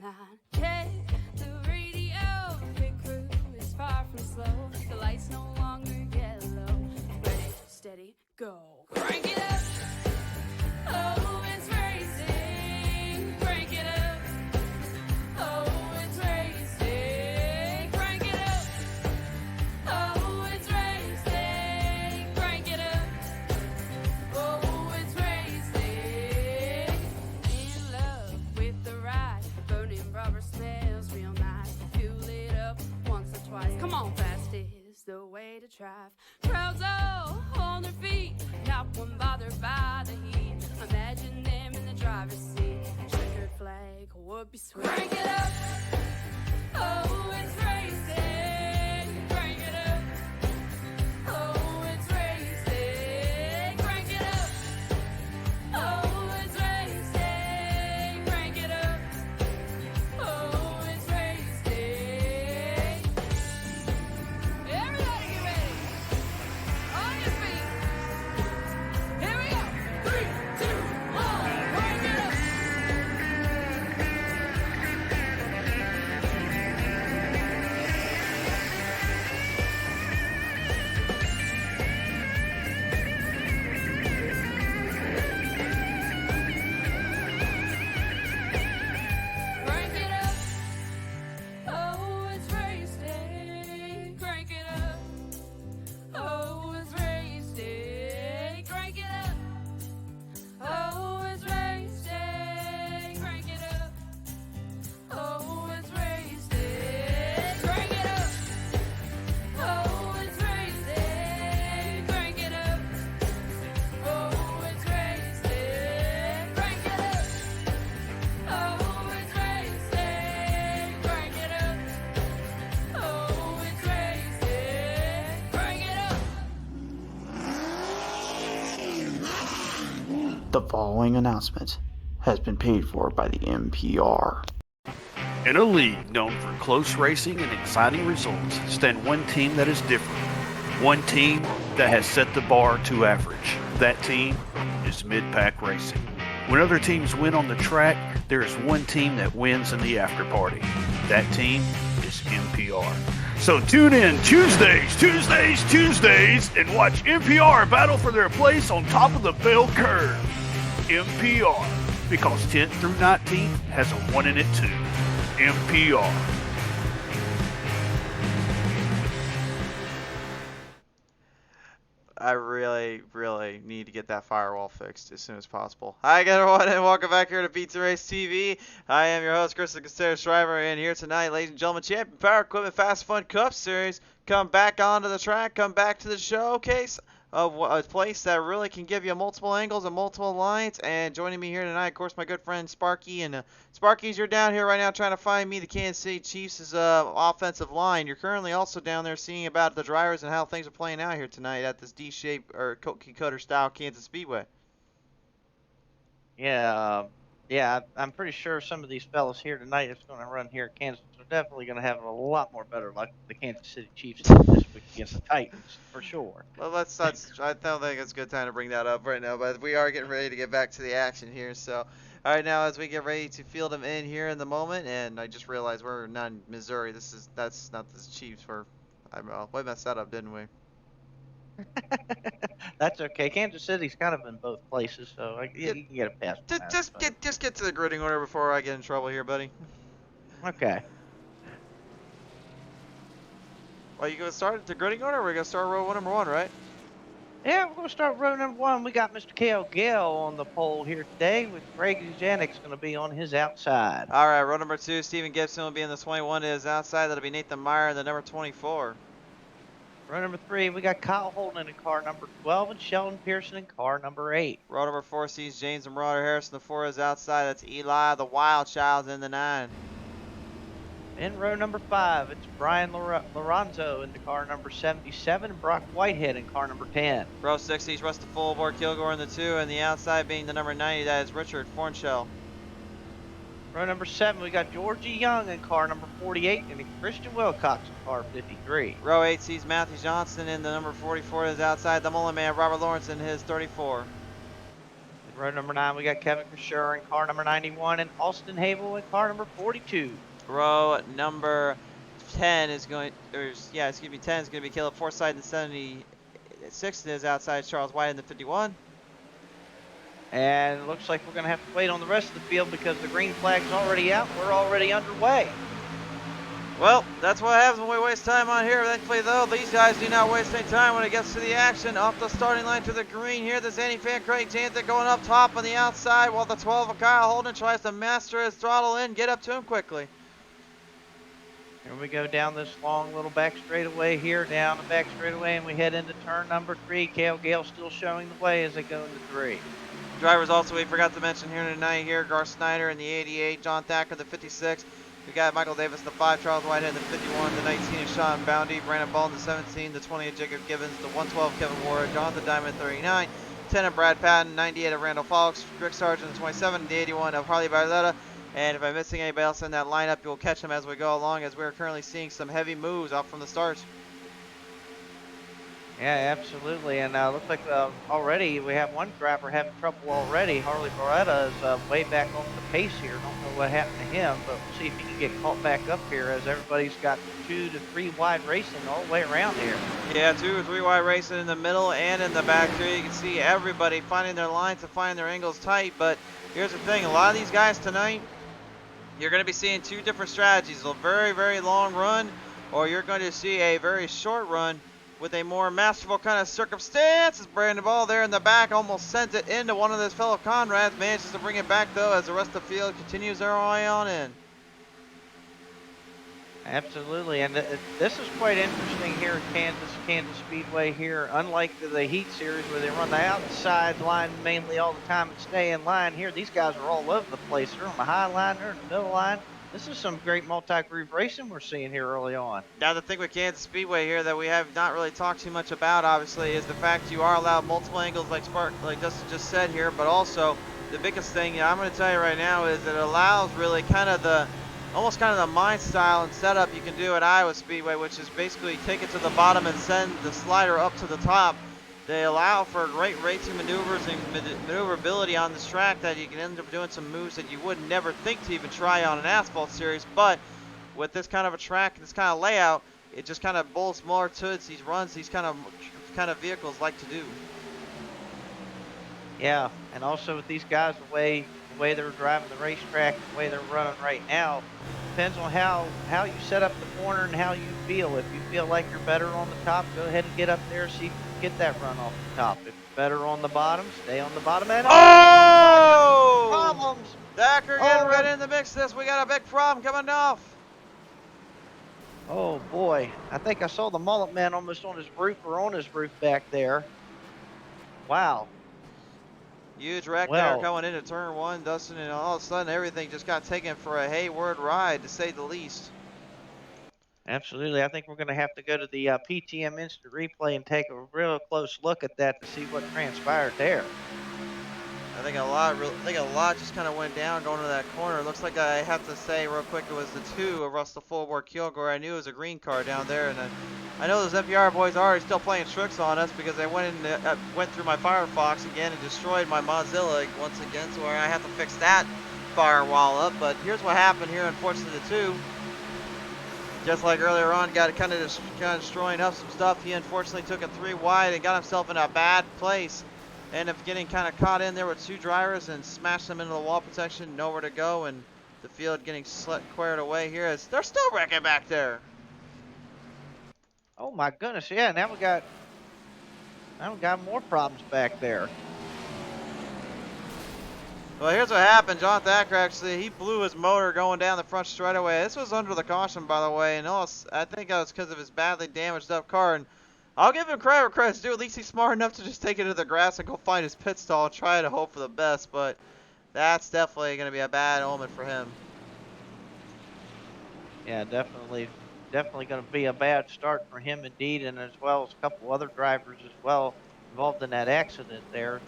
behind. Check the radio, pit crew is far from slow. The lights no longer yellow. Ready, steady, go. Crank it up. Oh, it's racing. Crank it up. Oh, it's racing. Crank it up. Oh, it's racing. Crank it up. Oh, it's racing. In love with the ride. Burning rubber smells real nice. Fuel it up once or twice. Come on, fast is the way to drive. Crowds all on their feet, not one bothered by the heat. Imagine them in the driver's seat. Checkered flag would be sweet. Crank it up. Oh, it's racing. Crank it up. Oh, it's racing. Crank it up. Oh, it's racing. Crank it up. Oh, it's racing. Everybody get ready. On your feet. Here we go. 3, 2, 1. Crank it up. Crank it up. Oh, it's racing. Crank it up. Oh, it's racing. Crank it up. Oh, it's racing. Crank it up. Oh, it's racing. Crank it up. Oh, it's racing. Crank it up. Oh, it's racing. Crank it up. Oh, it's racing. Crank it up. Oh, it's racing. Crank it up. The following announcement has been paid for by the NPR. In a league known for close racing and exciting results, stand one team that is different. One team that has set the bar to average. That team is Mid-Pack Racing. When other teams win on the track, there is one team that wins in the after party. That team is NPR. So tune in Tuesdays, and watch NPR battle for their place on top of the bell curve. NPR, because 10th through 19th has a 1 in it too. NPR. I really need to get that firewall fixed as soon as possible. Hi everyone, and welcome back here to Pizza Race TV. I am your host, Chris the Castellanos Shriver, and here tonight, ladies and gentlemen, Champion Power Equipment Fast Fun Cup Series. Come back onto the track, come back to the showcase of a place that really can give you multiple angles and multiple lines. And joining me here tonight, of course, my good friend Sparky. And Sparky's, you're down here right now trying to find me the Kansas City Chiefs' offensive line. You're currently also down there seeing about the drivers and how things are playing out here tonight at this D-shape or cookie cutter style Kansas Speedway. Yeah, I'm pretty sure some of these fellas here tonight that's going to run here at Kansas are definitely going to have a lot more better luck than the Kansas City Chiefs did this week against the Titans, for sure. Well, I don't think it's a good time to bring that up right now, but we are getting ready to get back to the action here. So, all right, now as we get ready to field them in here in the moment, and I just realized we're not in Missouri. That's not the Chiefs. We messed that up, didn't we? That's okay. Kansas City's kind of in both places, so you can get a pass. Just get to the gridding order before I get in trouble here, buddy. Okay. Well, you gonna start the gridding order? Or we're gonna start row number 1, right? Yeah, we're going to start row number 1. We got Mr. Kale Gale on the pole here today, with Greg Janik's going to be on his outside. All right, row number 2, Stephen Gibson will be in the 21 to his outside. That'll be Nathan Meyer in the number 24. Row number 3, we got Kyle Holden in car number 12 and Sheldon Pearson in car number 8. Row number 4 sees James and Marauder Harrison. The 4 is outside. That's Eli, the Wild Child's in the 9. In row number 5, it's Brian Lorenzo in the car number 77 and Brock Whitehead in car number 10. Row 6 sees Rusty Fullboard Kilgore in the 2, and the outside being the number 90. That is Richard Fornshell. Row number 7, we got Georgie Young in car number 48 and Christian Wilcox in car 53. Row 8 sees Matthew Johnson in the number 44 is outside. The Mullen Man, Robert Lawrence in his 34. Row number 9, we got Kevin Krasher in car number 91 and Austin Habel in car number 42. Row number 10 is going, or yeah, excuse me, 10 is going to be Caleb Forsythe, and 76 is outside Charles White in the 51. And it looks like we're going to have to wait on the rest of the field because the green flag's already out. We're already underway. Well, that's what happens when we waste time on here. Thankfully, though, these guys do not waste any time when it gets to the action. Off the starting line to the green here, the Zanny fan Craig Jansen going up top on the outside while the 12 of Kyle Holden tries to master his throttle in. Get up to him quickly. Here we go down this long little back straightaway here, down the back straightaway, and we head into turn number 3. Cale Gale still showing the way as they go into 3. Drivers also we forgot to mention here tonight here, Gar Snyder in the 88, John Thacker the 56. We got Michael Davis the 5, Charles Whitehead the 51, the 19 is Sean Boundy, Brandon Baldwin the 17, the 20 of Jacob Gibbons, the 112 Kevin Ward, John the Diamond 39, 10 of Brad Patton, 98 of Randall Fox, Rick Sargent the 27, the 81 of Harley Barletta. And if I'm missing anybody else in that lineup, you'll catch them as we go along, as we're currently seeing some heavy moves off from the starts. Yeah, absolutely. And looks like already we have one driver having trouble already. Harley Barretta is way back on the pace here. Don't know what happened to him, but we'll see if he can get caught back up here as everybody's got 2 to 3 wide racing all the way around here. Yeah, 2 or 3 wide racing in the middle and in the back here. You can see everybody finding their lines and finding their angles tight. But here's the thing, a lot of these guys tonight, you're going to be seeing 2 different strategies. A very, very long run, or you're going to see a very short run with a more masterful kind of circumstance. As Brandon Ball there in the back almost sent it into one of his fellow Conrads. Manages to bring it back, though, as the rest of the field continues their way on in. Absolutely, and this is quite interesting here at Kansas Speedway here. Unlike the Heat Series where they run the outside line mainly all the time and stay in line, here these guys are all over the place. They're on the high line, they're in the middle line. This is some great multi-groove racing we're seeing here early on. Now the thing with Kansas Speedway here that we have not really talked too much about, obviously, is the fact you are allowed multiple angles like Dustin just said here, but also the biggest thing I'm going to tell you right now is that it allows really kind of the almost kind of the mind style and setup you can do at Iowa Speedway, which is basically take it to the bottom and send the slider up to the top. They allow for great racing maneuvers and maneuverability on this track that you can end up doing some moves that you would never think to even try on an asphalt series. But with this kind of a track and this kind of layout, it just kind of bolts more towards these runs these kind of vehicles like to do. Yeah, and also with these guys, the way they're driving the racetrack, the way they're running right now, depends on how you set up the corner and how you feel. If you feel like you're better on the top, go ahead and get up there, see if you can get that run off the top. If you're better on the bottom, stay on the bottom end. Oh! Problems! Thacker getting right in the mix this. We got a big problem coming off. Oh boy, I think I saw the mullet man almost on his roof or on his roof back there. Wow. Huge wreck there going into turn 1, Dustin, and all of a sudden everything just got taken for a Hayward ride, to say the least. Absolutely. I think we're going to have to go to the PTM instant replay and take a real close look at that to see what transpired there. I think a lot just kind of went down going to that corner. It looks like I have to say real quick it was the 2 of Russell Fulborg Kilgore. I knew it was a green car down there, and I know those NPR boys are already still playing tricks on us because they went through my Firefox again and destroyed my Mozilla once again, so I have to fix that firewall up. But here's what happened here. Unfortunately, the 2, just like earlier on, got kind of destroying up some stuff. He unfortunately took it 3 wide and got himself in a bad place. Ended up getting kind of caught in there with 2 drivers and smashed them into the wall protection, nowhere to go, and the field getting squared away here as they're still wrecking back there. Oh my goodness, yeah, now we got more problems back there. Well, here's what happened. John Thacker actually, he blew his motor going down the front straightaway. This was under the caution, by the way, and I think that was because of his badly damaged up car. And I'll give him credit where credit's due. At least he's smart enough to just take it to the grass and go find his pit stall and try to hope for the best. But that's definitely going to be a bad omen for him. Yeah, definitely going to be a bad start for him indeed, and as well as a couple other drivers as well involved in that accident there.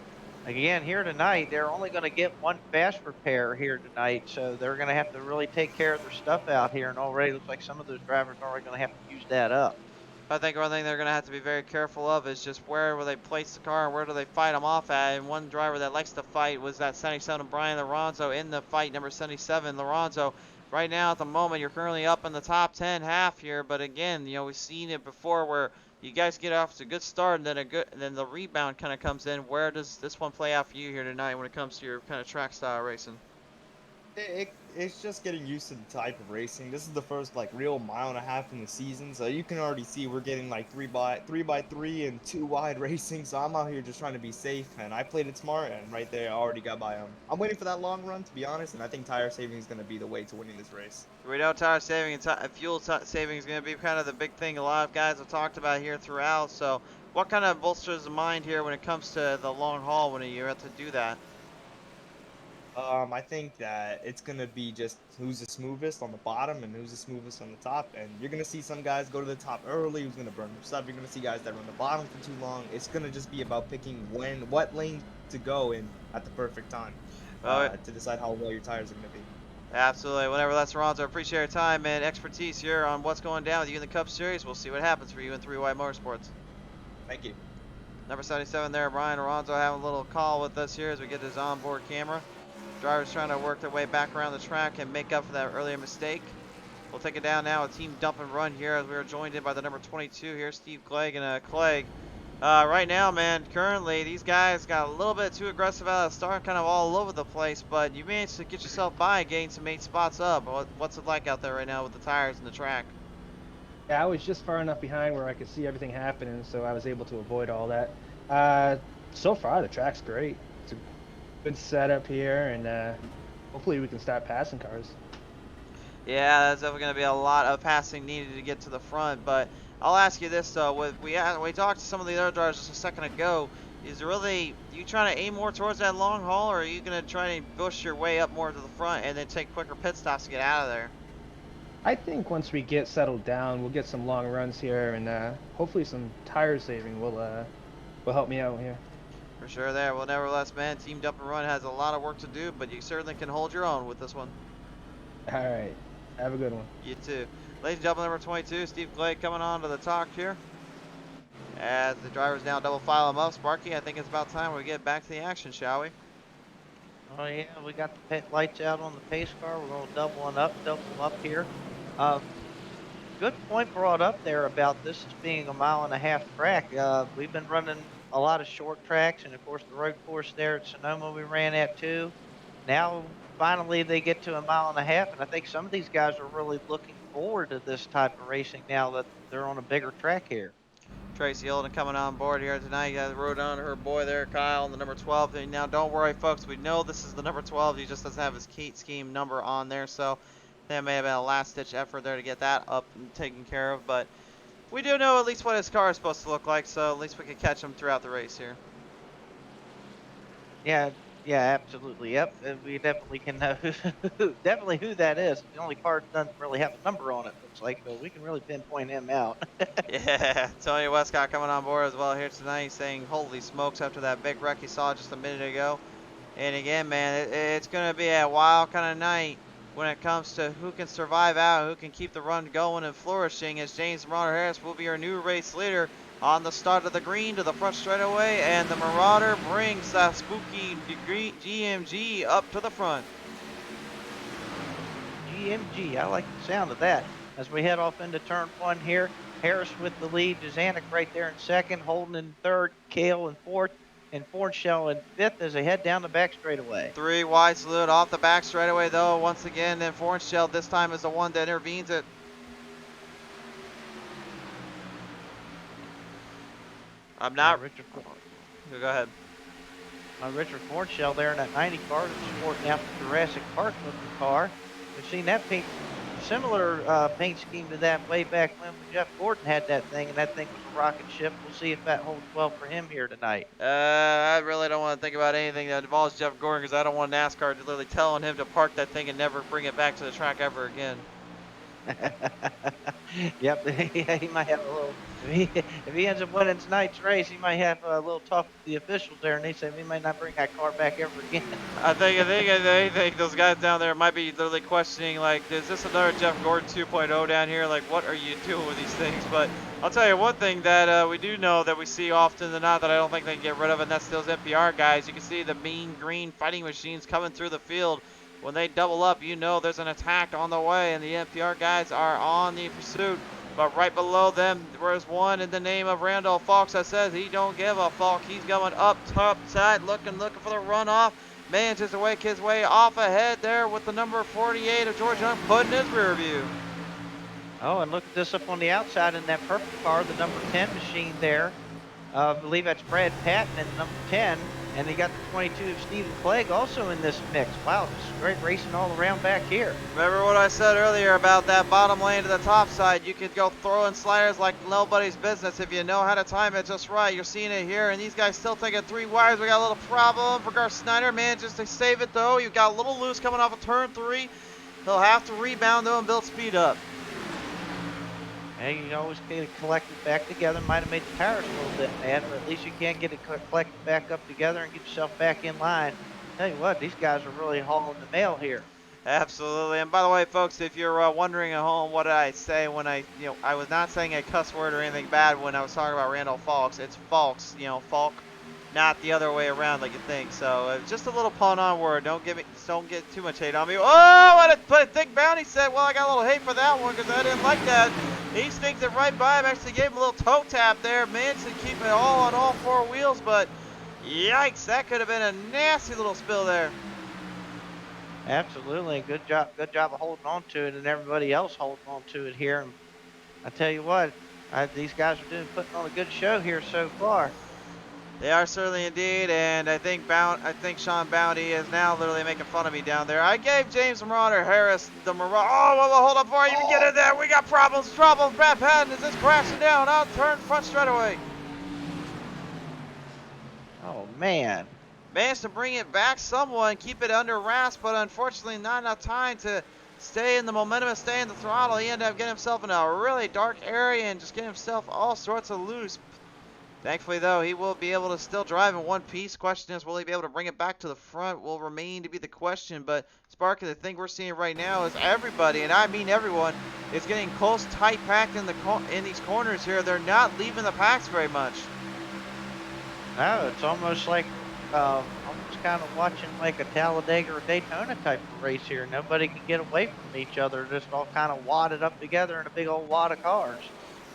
Again, here tonight, they're only going to get 1 fast repair here tonight, so they're going to have to really take care of their stuff out here, and already looks like some of those drivers are already going to have to use that up. I think one thing they're going to have to be very careful of is just where will they place the car and where do they fight them off at. And one driver that likes to fight was that 77 Brian Lorenzo in the fight, number 77 Lorenzo. Right now at the moment, you're currently up in the top 10 half here, but again, you know, we've seen it before where you guys get off to a good start and then the rebound kind of comes in. Where does this one play out for you here tonight when it comes to your kind of track style racing? It's just getting used to the type of racing. This is the first like real mile and a half in the season, so you can already see we're getting like three by three and two wide racing. So I'm out here just trying to be safe, and I played it smart, and right there I already got by him. I'm waiting for that long run to be honest, and I think tire saving is going to be the way to winning this race. We know tire saving and fuel saving is going to be kind of the big thing a lot of guys have talked about here throughout. So what kind of bolsters the mind here when it comes to the long haul when you have to do that? I think that it's gonna be just who's the smoothest on the bottom and who's the smoothest on the top, and you're gonna see some guys go to the top early, who's gonna burn their stuff. You're gonna see guys that run the bottom for too long. It's gonna just be about picking what lane to go in at the perfect time to decide how well your tires are gonna be. Absolutely. Whenever that's Ronzo, appreciate your time and expertise here on what's going down with you in the Cup Series. We'll see what happens for you in 3Y Motorsports. Thank you. Number 77 there, Brian Ronzo having a little call with us here as we get his onboard camera. Drivers trying to work their way back around the track and make up for that earlier mistake. We'll take it down now, a team dump and run here as we are joined in by the number 22 here, Steve Clegg. And Clegg, right now, man, currently these guys got a little bit too aggressive out of the start, kind of all over the place, but you managed to get yourself by, gain some 8 spots up. What's it like out there right now with the tires and the track? Yeah, I was just far enough behind where I could see everything happening, so I was able to avoid all that. So far, the track's great. It's a good setup here, and hopefully we can start passing cars. Yeah, that's definitely going to be a lot of passing needed to get to the front, but I'll ask you this though, we talked to some of the other drivers just a second ago, you trying to aim more towards that long haul, or are you going to try to push your way up more to the front and then take quicker pit stops to get out of there? I think once we get settled down, we'll get some long runs here, and hopefully some tire saving will help me out here. For sure there. Well, nevertheless, man, Team Dump and Run has a lot of work to do, but you certainly can hold your own with this one. All right. Have a good one. You too. Ladies and gentlemen, number 22, Steve Clegg coming on to the talk here. As the drivers now double file them up. Sparky, I think it's about time we get back to the action, shall we? Oh yeah, we got the lights out on the pace car. We're going to double them up here. Good point brought up there about this as being a mile-and-a-half track. We've been running a lot of short tracks, and of course the road course there at Sonoma we ran at too. Now finally they get to a mile-and-a-half, and I think some of these guys are really looking forward to this type of racing now that they're on a bigger track here. Tracy Holden coming on board here tonight. Rode on her boy there, Kyle, and the number 12. And now don't worry, folks. We know this is the number 12. He just doesn't have his Kate scheme number on there, so that may have been a last-ditch effort there to get that up and taken care of. But we do know at least what his car is supposed to look like, so at least we can catch him throughout the race here. Yeah, absolutely. Yep, we definitely can know definitely who that is. The only car doesn't really have a number on it, looks like, but we can really pinpoint him out. Yeah, Tony Westcott coming on board as well here tonight, saying holy smokes after that big wreck he saw just a minute ago. And again, man, it's going to be a wild kind of night when it comes to who can survive out, who can keep the run going and flourishing, as James Marauder Harris will be our new race leader on the start of the green to the front straightaway, and the Marauder brings that spooky GMG up to the front. GMG, I like the sound of that. As we head off into turn one here, Harris with the lead, Jazanik right there in second, Holden in third, Kale in fourth, and Fornshell in fifth as they head down the back straightaway. 3 wide salute off the back straightaway though, once again, then Fornshell this time is the one that intervenes it. I'm not. Richard, Go ahead. Richard Fornshell there in that 90 car that's sporting out the Jurassic Park looking car. We've seen that paint, similar paint scheme to that way back when Jeff Gordon had that thing, and that thing was a rocket ship. We'll see if that holds well for him here tonight. I really don't want to think about anything that involves Jeff Gordon, because I don't want NASCAR to literally telling him to park that thing and never bring it back to the track ever again. Yep, he might have a little. If he ends up winning tonight's race, he might have a little talk with the officials there, and they say we might not bring that car back ever again. I think those guys down there might be literally questioning, like, is this another Jeff Gordon 2.0 down here? Like, what are you doing with these things? But I'll tell you one thing that we do know that we see often than not that I don't think they can get rid of, and that's those NPR guys. You can see the mean green fighting machines coming through the field. When they double up, you know there's an attack on the way, and the NPR guys are on the pursuit. But right below them, there's one in the name of Randolph Falks that says he don't give a fuck. He's going up top side, looking for the runoff. Manages to wake his way off ahead there with the number 48 of George Young putting his rear view. Oh, and look at this up on the outside in that purple car, the number 10 machine there. I believe that's Brad Patton in number 10. And they got the 22 of Stephen Clegg also in this mix. Wow, just great racing all around back here. Remember what I said earlier about that bottom lane to the top side? You could go throwing sliders like nobody's business if you know how to time it just right. You're seeing it here, and these guys still taking 3 wires. We got a little problem for Garth Snyder. Manages to save it, though. You've got a little loose coming off of turn 3. He'll have to rebound, though, and build speed up. Hey, you always get it collected back together. Might have made the tires a little bit mad, but at least you can get it collected back up together and get yourself back in line. Tell you what, these guys are really hauling the mail here. Absolutely. And by the way, folks, if you're wondering at home, what did I say when I was not saying a cuss word or anything bad when I was talking about Randolph Falks. It's Falks, Falk, not the other way around like you think. So just a little pun on word. Don't get too much hate on me. Oh, what a thick bounty said. Well, I got a little hate for that one because I didn't like that. He sneaked it right by him. Actually gave him a little toe tap there. Managed to keep it all on all 4 wheels, but yikes, that could have been a nasty little spill there. Absolutely, good job of holding on to it, and everybody else holding on to it here. And I tell you what, these guys are putting on a good show here so far. They are certainly indeed, and I think Sean Bounty is now literally making fun of me down there. I gave James Marauder Harris the Marauder. Oh, well, hold up before I even get in there. We got problems. Brad Patton is just crashing down. I'll turn front straightaway. Oh man. Managed to bring it back somewhat and keep it under wraps, but unfortunately not enough time to stay in the momentum and stay in the throttle. He ended up getting himself in a really dark area and just getting himself all sorts of loose. Thankfully, though, he will be able to still drive in one piece. Question is, will he be able to bring it back to the front? Will remain to be the question. But, Sparky, the thing we're seeing right now is everybody, and I mean everyone, is getting close, tight packed in these corners here. They're not leaving the packs very much. No, it's almost like almost kind of watching like a Talladega or Daytona type of race here. Nobody can get away from each other. Just all kind of wadded up together in a big old wad of cars.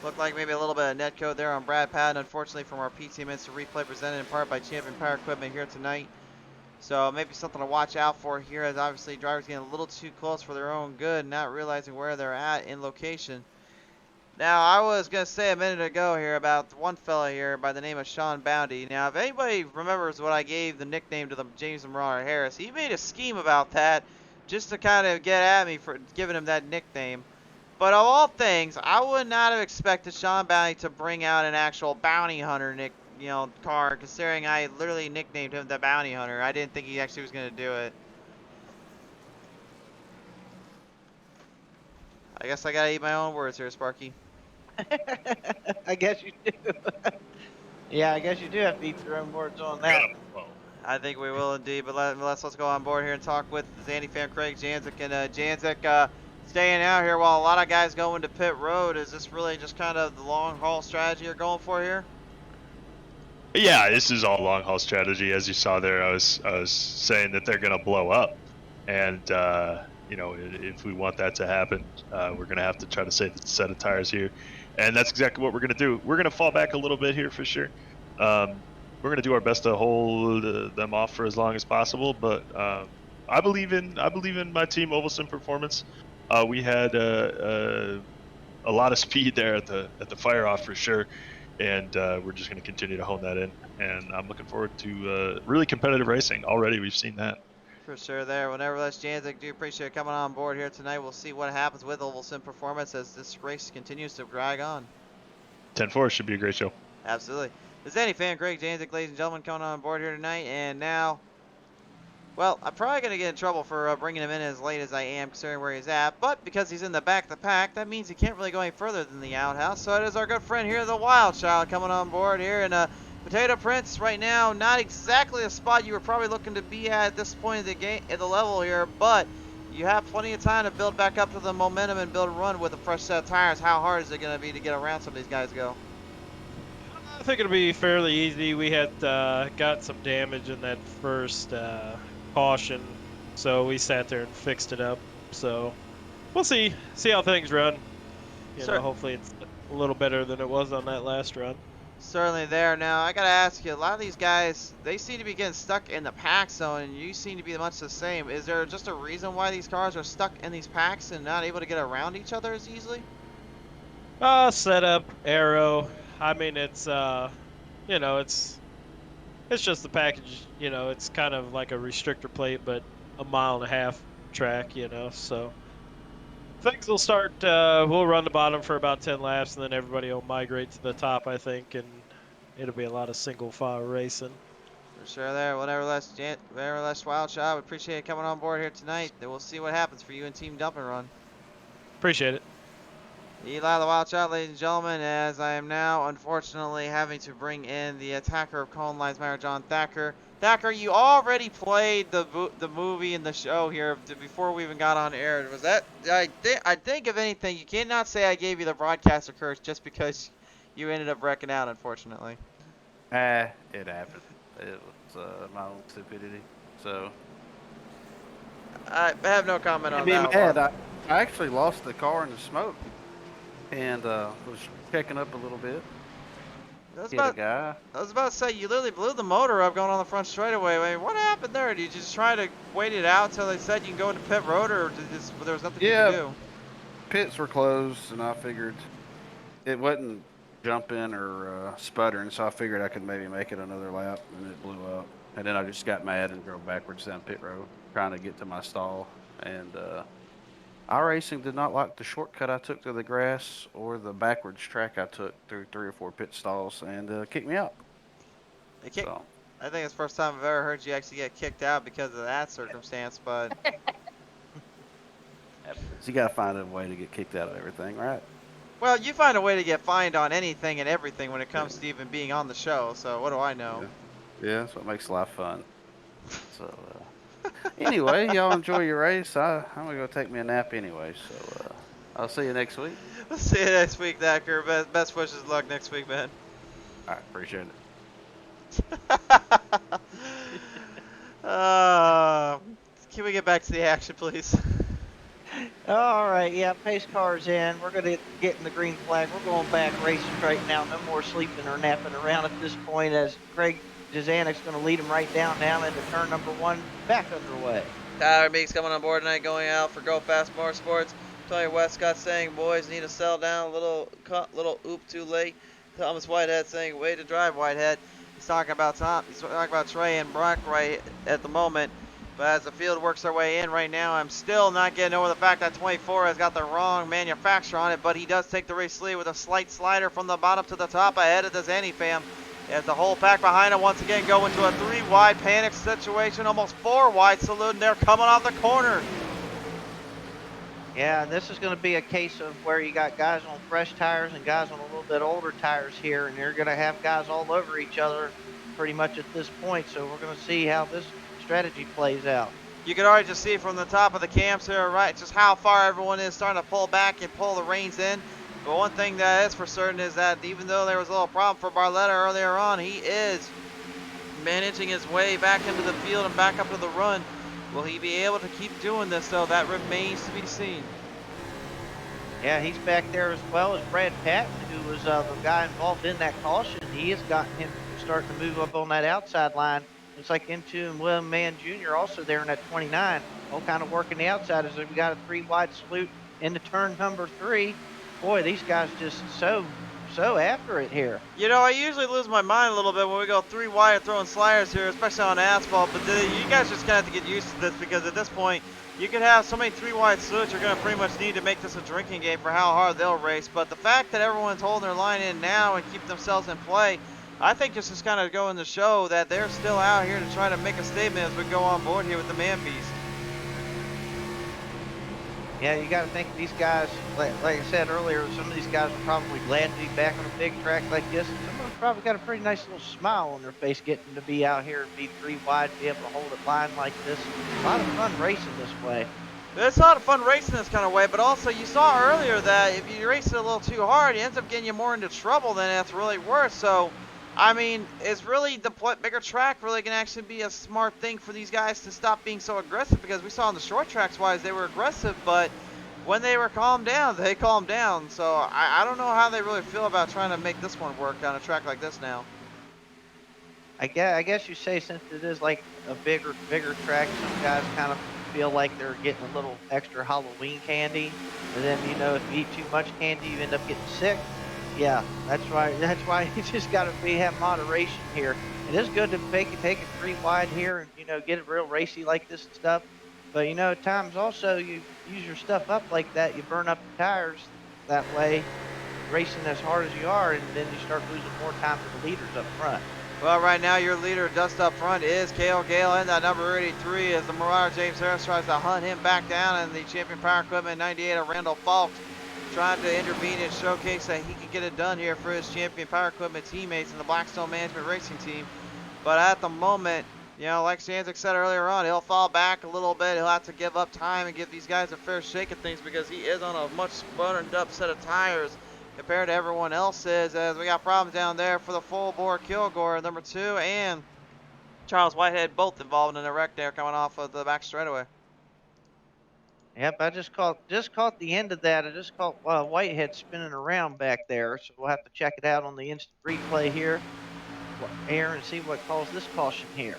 Looked like maybe a little bit of net code there on Brad Patton, unfortunately, from our PT Minster replay presented in part by Champion Power Equipment here tonight. So maybe something to watch out for here, as obviously drivers getting a little too close for their own good, not realizing where they're at in location. Now, I was going to say a minute ago here about one fella here by the name of Sean Bounty. Now, if anybody remembers what I gave the nickname to the James Marauder Harris, he made a scheme about that just to kind of get at me for giving him that nickname. But of all things, I would not have expected Sean Bounty to bring out an actual bounty hunter car, considering I literally nicknamed him the Bounty Hunter. I didn't think he actually was going to do it. I guess I got to eat my own words here, Sparky. I guess you do. Yeah, I guess you do have to eat your own words on that. I think we will indeed, but let's go on board here and talk with Zandy fan Craig Janzik. And Janzik, staying out here while a lot of guys go into pit road. Is this really just kind of the long haul strategy you're going for here? Yeah, this is all long haul strategy. As you saw there, I was saying that they're going to blow up, and if we want that to happen, we're going to have to try to save a set of tires here, and that's exactly what we're going to do. We're going to fall back a little bit here for sure. We're going to do our best to hold them off for as long as possible, but I believe in my team, Ovalson Performance. We had a lot of speed there at the fire off for sure, and we're just going to continue to hone that in. And I'm looking forward to really competitive racing. Already we've seen that. For sure there. Well, nevertheless, Janzik, do appreciate coming on board here tonight. We'll see what happens with Ovalson Performance as this race continues to drag on. 10-4 should be a great show. Absolutely. The Zandy fan, Greg Janzik, ladies and gentlemen, coming on board here tonight. And now, well, I'm probably going to get in trouble for bringing him in as late as I am, considering where he's at. But because he's in the back of the pack, that means he can't really go any further than the outhouse. So it is our good friend here, the Wild Child, coming on board here. And Potato Prince right now, not exactly a spot you were probably looking to be at this point of the game, at the level here, but you have plenty of time to build back up to the momentum and build a run with a fresh set of tires. How hard is it going to be to get around some of these guys go? I think it'll be fairly easy. We had got some damage in that first caution, so we sat there and fixed it up. So we'll see how things run. You know, hopefully it's a little better than it was on that last run. Certainly there. Now, I got to ask you, a lot of these guys, they seem to be getting stuck in the pack zone, and you seem to be much the same. Is there just a reason why these cars are stuck in these packs and not able to get around each other as easily? Setup, aero. I mean, it's you know, it's just the package. You know, it's kind of like a restrictor plate, but a 1.5 mile track. You know, so things will start. We'll run the bottom for about 10 laps, and then everybody will migrate to the top, I think, and it'll be a lot of single file racing. For sure there. Whatever less wild shot. We appreciate you coming on board here tonight. Then we'll see what happens for you in Team Dump and Run. Appreciate it. Eli the Wild Shot, ladies and gentlemen, as I am now unfortunately having to bring in the attacker of Cone Lines, Mayor John Thacker. Thacker, you already played the movie and the show here before we even got on air. Was that? I think if anything, you cannot say I gave you the broadcaster curse just because you ended up wrecking out, unfortunately. It happened. It was my own stupidity. So I have no comment on be that mad. one. I actually lost the car in the smoke, and was checking up a little bit. I was Hit a guy. about to say, you literally blew the motor up going on the front straightaway. I mean, what happened there? Did you just try to wait it out until they said you can go into pit road, or there was nothing you could do? Pits were closed, and I figured it wasn't jumping or sputtering, so I figured I could maybe make it another lap, and it blew up. And then I just got mad and drove backwards down pit road, trying to get to my stall. And iRacing did not like the shortcut I took to the grass or the backwards track I took through 3 or 4 pit stalls, and kicked me out. I think it's the first time I've ever heard you actually get kicked out because of that circumstance, but... So you got to find a way to get kicked out of everything, right? Well, you find a way to get fined on anything and everything when it comes to even being on the show, so what do I know? Yeah, that's what makes life fun. So, anyway, y'all enjoy your race. I'm going to go take me a nap anyway, so I'll see you next week. We'll see you next week, Thacker. Best wishes, luck next week, man. All right, appreciate it. Can we get back to the action, please? All right, yeah, pace car's in. We're going to get in the green flag. We're going back racing straight now. No more sleeping or napping around at this point as Craig Jazanik's going to lead him right down into turn number 1, back underway. Tyler Meeks coming on board tonight, going out for Go Fast Motorsports. Tony Westcott saying, boys need to settle down a little oop too late. Thomas Whitehead saying, way to drive, Whitehead. He's talking about Trey and Brock right at the moment. But as the field works their way in right now, I'm still not getting over the fact that 24 has got the wrong manufacturer on it, but he does take the race lead with a slight slider from the bottom to the top ahead of the Zanny fam. As the whole pack behind him once again go into a 3-wide panic situation, almost 4 wide salute, and they're coming off the corner. Yeah, this is going to be a case of where you got guys on fresh tires and guys on a little bit older tires here, and you're going to have guys all over each other pretty much at this point, so we're going to see how this strategy plays out. You can already just see from the top of the cams here, right, just how far everyone is starting to pull back and pull the reins in. But one thing that is for certain is that even though there was a little problem for Barletta earlier on, he is managing his way back into the field and back up to the run. Will he be able to keep doing this, though? That remains to be seen. Yeah, he's back there as well as Brad Patton, who was the guy involved in that caution. He has gotten him starting to move up on that outside line. Looks like M2 and William Mann Jr. also there in that 29, all kind of working the outside as we got a 3-wide salute into turn number 3. Boy, these guys just so after it here. You know, I usually lose my mind a little bit when we go 3 wide throwing sliders here, especially on asphalt, but you guys just gonna have to get used to this because at this point, you could have so many 3 wide salutes, you're gonna pretty much need to make this a drinking game for how hard they'll race. But the fact that everyone's holding their line in now and keep themselves in play, I think this is kind of going to show that they're still out here to try to make a statement as we go on board here with the Man Beast. Yeah, you got to think these guys, like I said earlier, some of these guys are probably glad to be back on a big track like this. And some of them probably got a pretty nice little smile on their face getting to be out here and be 3 wide, be able to hold a line like this. A lot of fun racing this way. It's not fun racing this kind of way, but also you saw earlier that if you race it a little too hard, it ends up getting you more into trouble than it's really worth. So, I mean, is really the bigger track really going to actually be a smart thing for these guys to stop being so aggressive? Because we saw on the short tracks wise they were aggressive, but when they were calmed down, they calmed down. So I don't know how they really feel about trying to make this one work on a track like this now. I guess you say since it is like a bigger track, some guys kind of feel like they're getting a little extra Halloween candy, and then if you eat too much candy, you end up getting sick. Yeah, that's why. That's why you just got to have moderation here. It is good to take it 3 wide here and get it real racy like this and stuff. But at times also you use your stuff up like that, you burn up your tires that way, racing as hard as you are, and then you start losing more time to the leaders up front. Well, right now your leader just up front is Cale Gale in that number 83 as the Marauder James Harris tries to hunt him back down, and the Champion Power Equipment 98 of Randall Falk trying to intervene and showcase that he can get it done here for his Champion Power Equipment teammates in the Blackstone Management Racing Team. But at the moment, like Stanzik said earlier on, he'll fall back a little bit. He'll have to give up time and give these guys a fair shake of things because he is on a much burned up set of tires compared to everyone else's, as we got problems down there for the full bore Kilgore, number 2, and Charles Whitehead both involved in a wreck there coming off of the back straightaway. Yep, I just caught the end of that. I just caught Whitehead spinning around back there, so we'll have to check it out on the instant replay here, Aaron, and see what caused this caution here.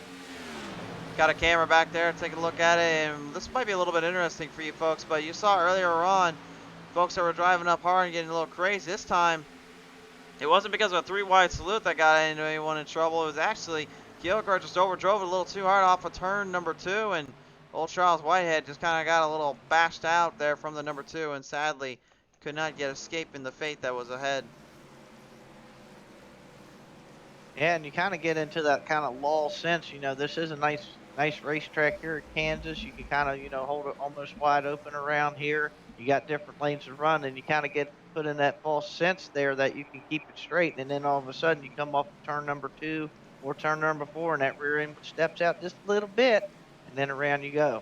Got a camera back there, taking a look at it, and this might be a little bit interesting for you folks, but you saw earlier on folks that were driving up hard and getting a little crazy. This time, it wasn't because of a 3-wide salute that got anyone in trouble. It was actually Kilgore just overdrove it a little too hard off of turn number 2, and old Charles Whitehead just kind of got a little bashed out there from the number 2, and sadly could not get escaping the fate that was ahead. Yeah, and you kind of get into that kind of lull sense. This is a nice racetrack here at Kansas. You can kind of, hold it almost wide open around here. You got different lanes to run, and you kind of get put in that false sense there that you can keep it straight. And then all of a sudden you come off of turn number 2 or turn number 4, and that rear end steps out just a little bit, and then around you go.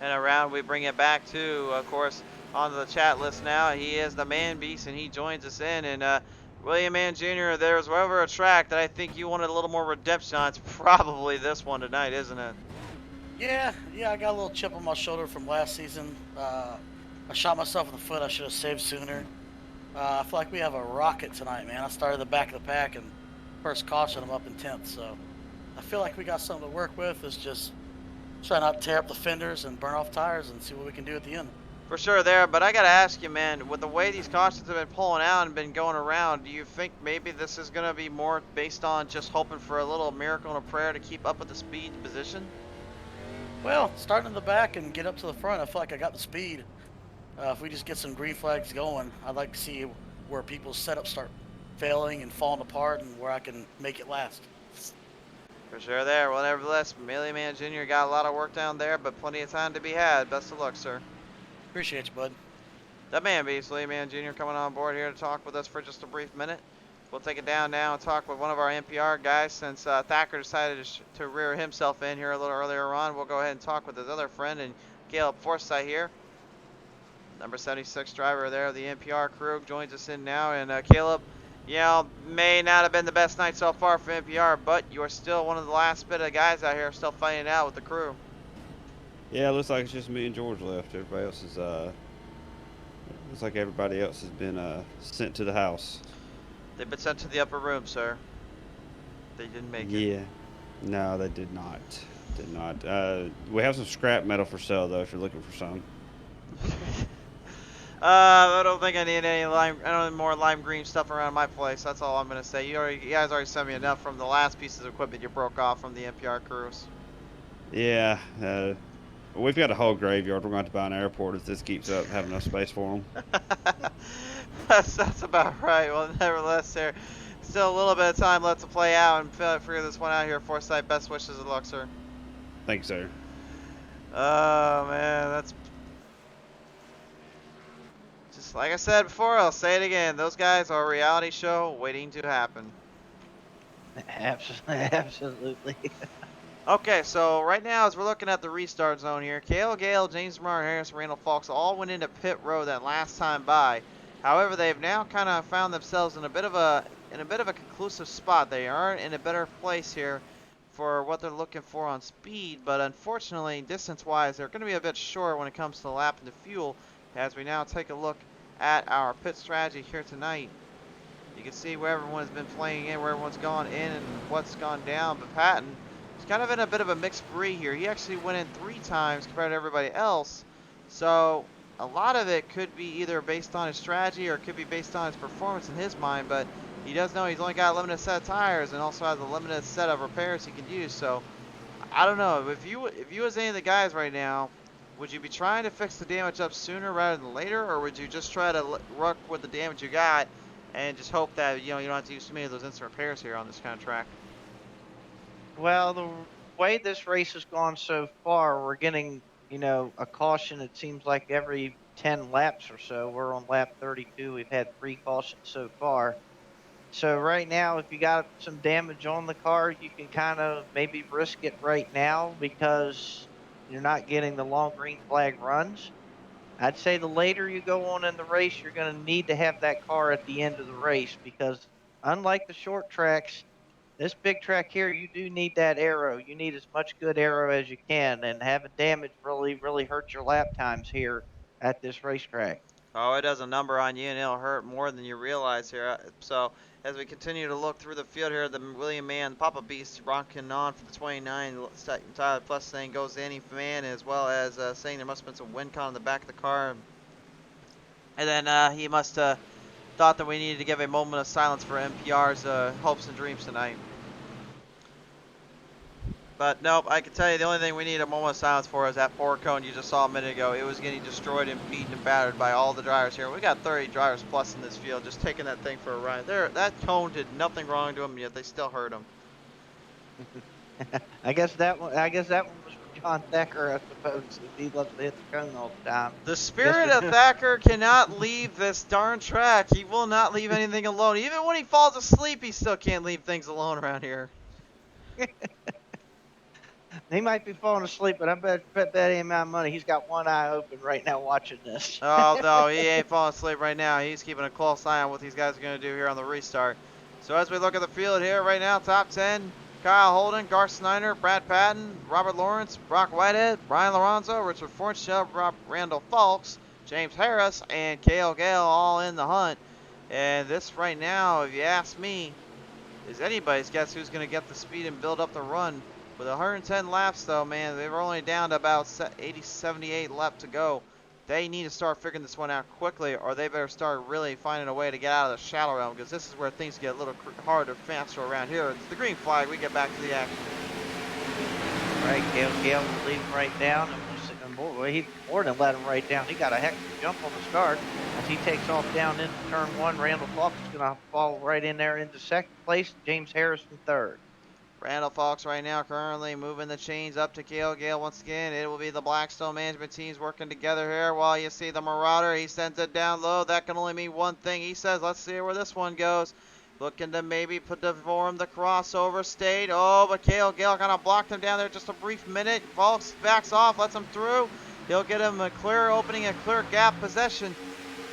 And around we bring it back to, of course, onto the chat list now. He is the Man Beast, and he joins us in. And William Mann Jr., there's ever a track that I think you wanted a little more redemption on. It's probably this one tonight, isn't it? Yeah, I got a little chip on my shoulder from last season. I shot myself in the foot. I should have saved sooner. I feel like we have a rocket tonight, man. I started the back of the pack, and first caution, I'm up in 10th. So I feel like we got something to work with. It's just try not to tear up the fenders and burn off tires and see what we can do at the end. For sure there, but I got to ask you, man, with the way these cautions have been pulling out and been going around, do you think maybe this is going to be more based on just hoping for a little miracle and a prayer to keep up with the speed and position? Well, starting in the back and get up to the front, I feel like I got the speed. If we just get some green flags going, I'd like to see where people's setups start failing and falling apart and where I can make it last. For sure there. Well, nevertheless, William Mann Jr. got a lot of work down there, but plenty of time to be had. Best of luck, sir. Appreciate you, bud. The Man Beast, William Mann Jr. coming on board here to talk with us for just a brief minute. We'll take it down now and talk with one of our NPR guys since Thacker decided to rear himself in here a little earlier on. We'll go ahead and talk with his other friend and Caleb Forsythe here. Number 76 driver there of the NPR crew joins us in now. And Caleb, may not have been the best night so far for NPR, but you're still one of the last bit of guys out here still fighting it out with the crew. Yeah, it looks like it's just me and George left. Everybody else is, looks like everybody else has been sent to the house. They've been sent to the upper room, sir. They didn't make it. Yeah. No, they did not. Did not. We have some scrap metal for sale, though, if you're looking for some. I don't think I need any more lime green stuff around my place. That's all I'm gonna say. You guys already sent me enough from the last pieces of equipment you broke off from the NPR crews. Yeah. We've got a whole graveyard. We're going to buy an airport if this keeps up, having enough space for them. That's about right. Well, nevertheless, there's still a little bit of time left to play out and figure this one out here. Forsythe, best wishes of luck, sir. Thank you, sir. Oh, man, that's just like I said before. I'll say it again. Those guys are a reality show waiting to happen. Absolutely. Okay, so right now as we're looking at the restart zone here, Cale Gale, James Murray, Harris, Randall Fox all went into pit road that last time by. However, they've now kind of found themselves in a bit of a conclusive spot. They are in a better place here for what they're looking for on speed, but unfortunately, distance-wise, they're going to be a bit short when it comes to lap and to fuel. As we now take a look at our pit strategy here tonight, you can see where everyone has been playing in, where everyone's gone in, and what's gone down. But Patton is kind of in a bit of a mixed breed here. He actually went in 3 times compared to everybody else. So a lot of it could be either based on his strategy or it could be based on his performance in his mind. But he does know he's only got a limited set of tires and also has a limited set of repairs he can use. So I don't know. If you was any of the guys right now, would you be trying to fix the damage up sooner rather than later, or would you just try to work with the damage you got and just hope that you don't have to use too many of those instant repairs here on this kind of track? Well, the way this race has gone so far, we're getting, a caution. It seems like every 10 laps or so. We're on lap 32. We've had 3 cautions so far. So right now, if you got some damage on the car, you can kind of maybe risk it right now because you're not getting the long green flag runs. I'd say the later you go on in the race, you're going to need to have that car at the end of the race because unlike the short tracks, this big track here, you do need that aero. You need as much good aero as you can, and having damage really, really hurts your lap times here at this racetrack. Oh, it does a number on you, and it'll hurt more than you realize here. So, as we continue to look through the field here, the William Mann, Papa Beast, rocking on for the 29. Tyler Plus saying goes Annie Man, as well as saying there must have been some wind con in the back of the car. And then he must have thought that we needed to give a moment of silence for MPR's hopes and dreams tonight. But nope, I can tell you the only thing we need a moment of silence for is that poor cone you just saw a minute ago. It was getting destroyed and beaten and battered by all the drivers here. We got 30 drivers plus in this field just taking that thing for a ride. That cone did nothing wrong to him, yet they still hurt him. I guess that one was for John Thacker, I suppose, if he loves to hit the cone all the time. The spirit of Thacker cannot leave this darn track. He will not leave anything alone. Even when he falls asleep, he still can't leave things alone around here. He might be falling asleep, but I bet any amount of money he's got one eye open right now watching this. Oh, no, he ain't falling asleep right now. He's keeping a close eye on what these guys are going to do here on the restart. So as we look at the field here right now, top 10, Kyle Holden, Garth Snyder, Brad Patton, Robert Lawrence, Brock Whitehead, Brian Lorenzo, Richard Fornshell, Randall Falks, James Harris, and Cale Gale all in the hunt. And this right now, if you ask me, is anybody's guess who's going to get the speed and build up the run. With 110 laps, though, man, they were only down to about 78 left to go. They need to start figuring this one out quickly, or they better start really finding a way to get out of the shallow realm, because this is where things get a little harder, faster around here. It's the green flag. We get back to the action. Right, Gale will leave him right down, and he more than let him right down. He got a heck of a jump on the start. As he takes off down into turn 1, Randall Fox is going to fall right in there into second place. James Harris in third. Randall Fox right now currently moving the chains up to Cale Gale once again. It will be the Blackstone management teams working together here while you see the Marauder. He sends it down low. That can only mean one thing. He says, let's see where this one goes. Looking to maybe form the crossover state. Oh, but Cale Gale kind of blocked him down there just a brief minute. Fox backs off, lets him through. He'll get him a clear opening, a clear gap possession.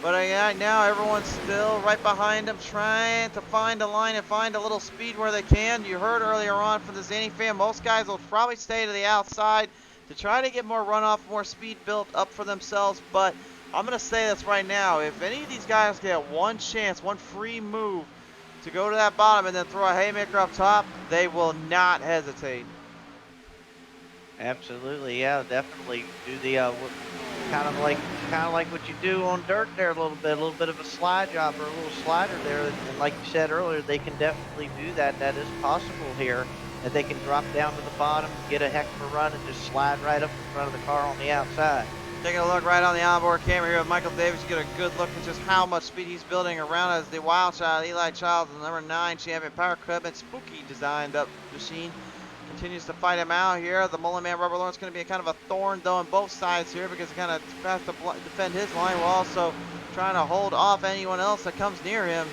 But right now, everyone's still right behind him, trying to find a line and find a little speed where they can. You heard earlier on from the Zanny fan, most guys will probably stay to the outside to try to get more runoff, more speed built up for themselves. But I'm going to say this right now. If any of these guys get one chance, one free move to go to that bottom and then throw a haymaker up top, they will not hesitate. Absolutely, yeah, definitely do the kind of like what you do on dirt there a little bit of a slide job or a little slider there. And like you said earlier, they can definitely do that. That is possible here. That they can drop down to the bottom, get a heck of a run, and just slide right up in front of the car on the outside. Taking a look right on the onboard camera here with Michael Davis. You get a good look at just how much speed he's building around as the Wild Child, Eli Childs, the number 9 champion power equipment, spooky designed up machine. Continues to fight him out here. The Mullen Man, Robert Lawrence, going to be kind of a thorn, though, on both sides here because he kind of has to defend his line while also trying to hold off anyone else that comes near him.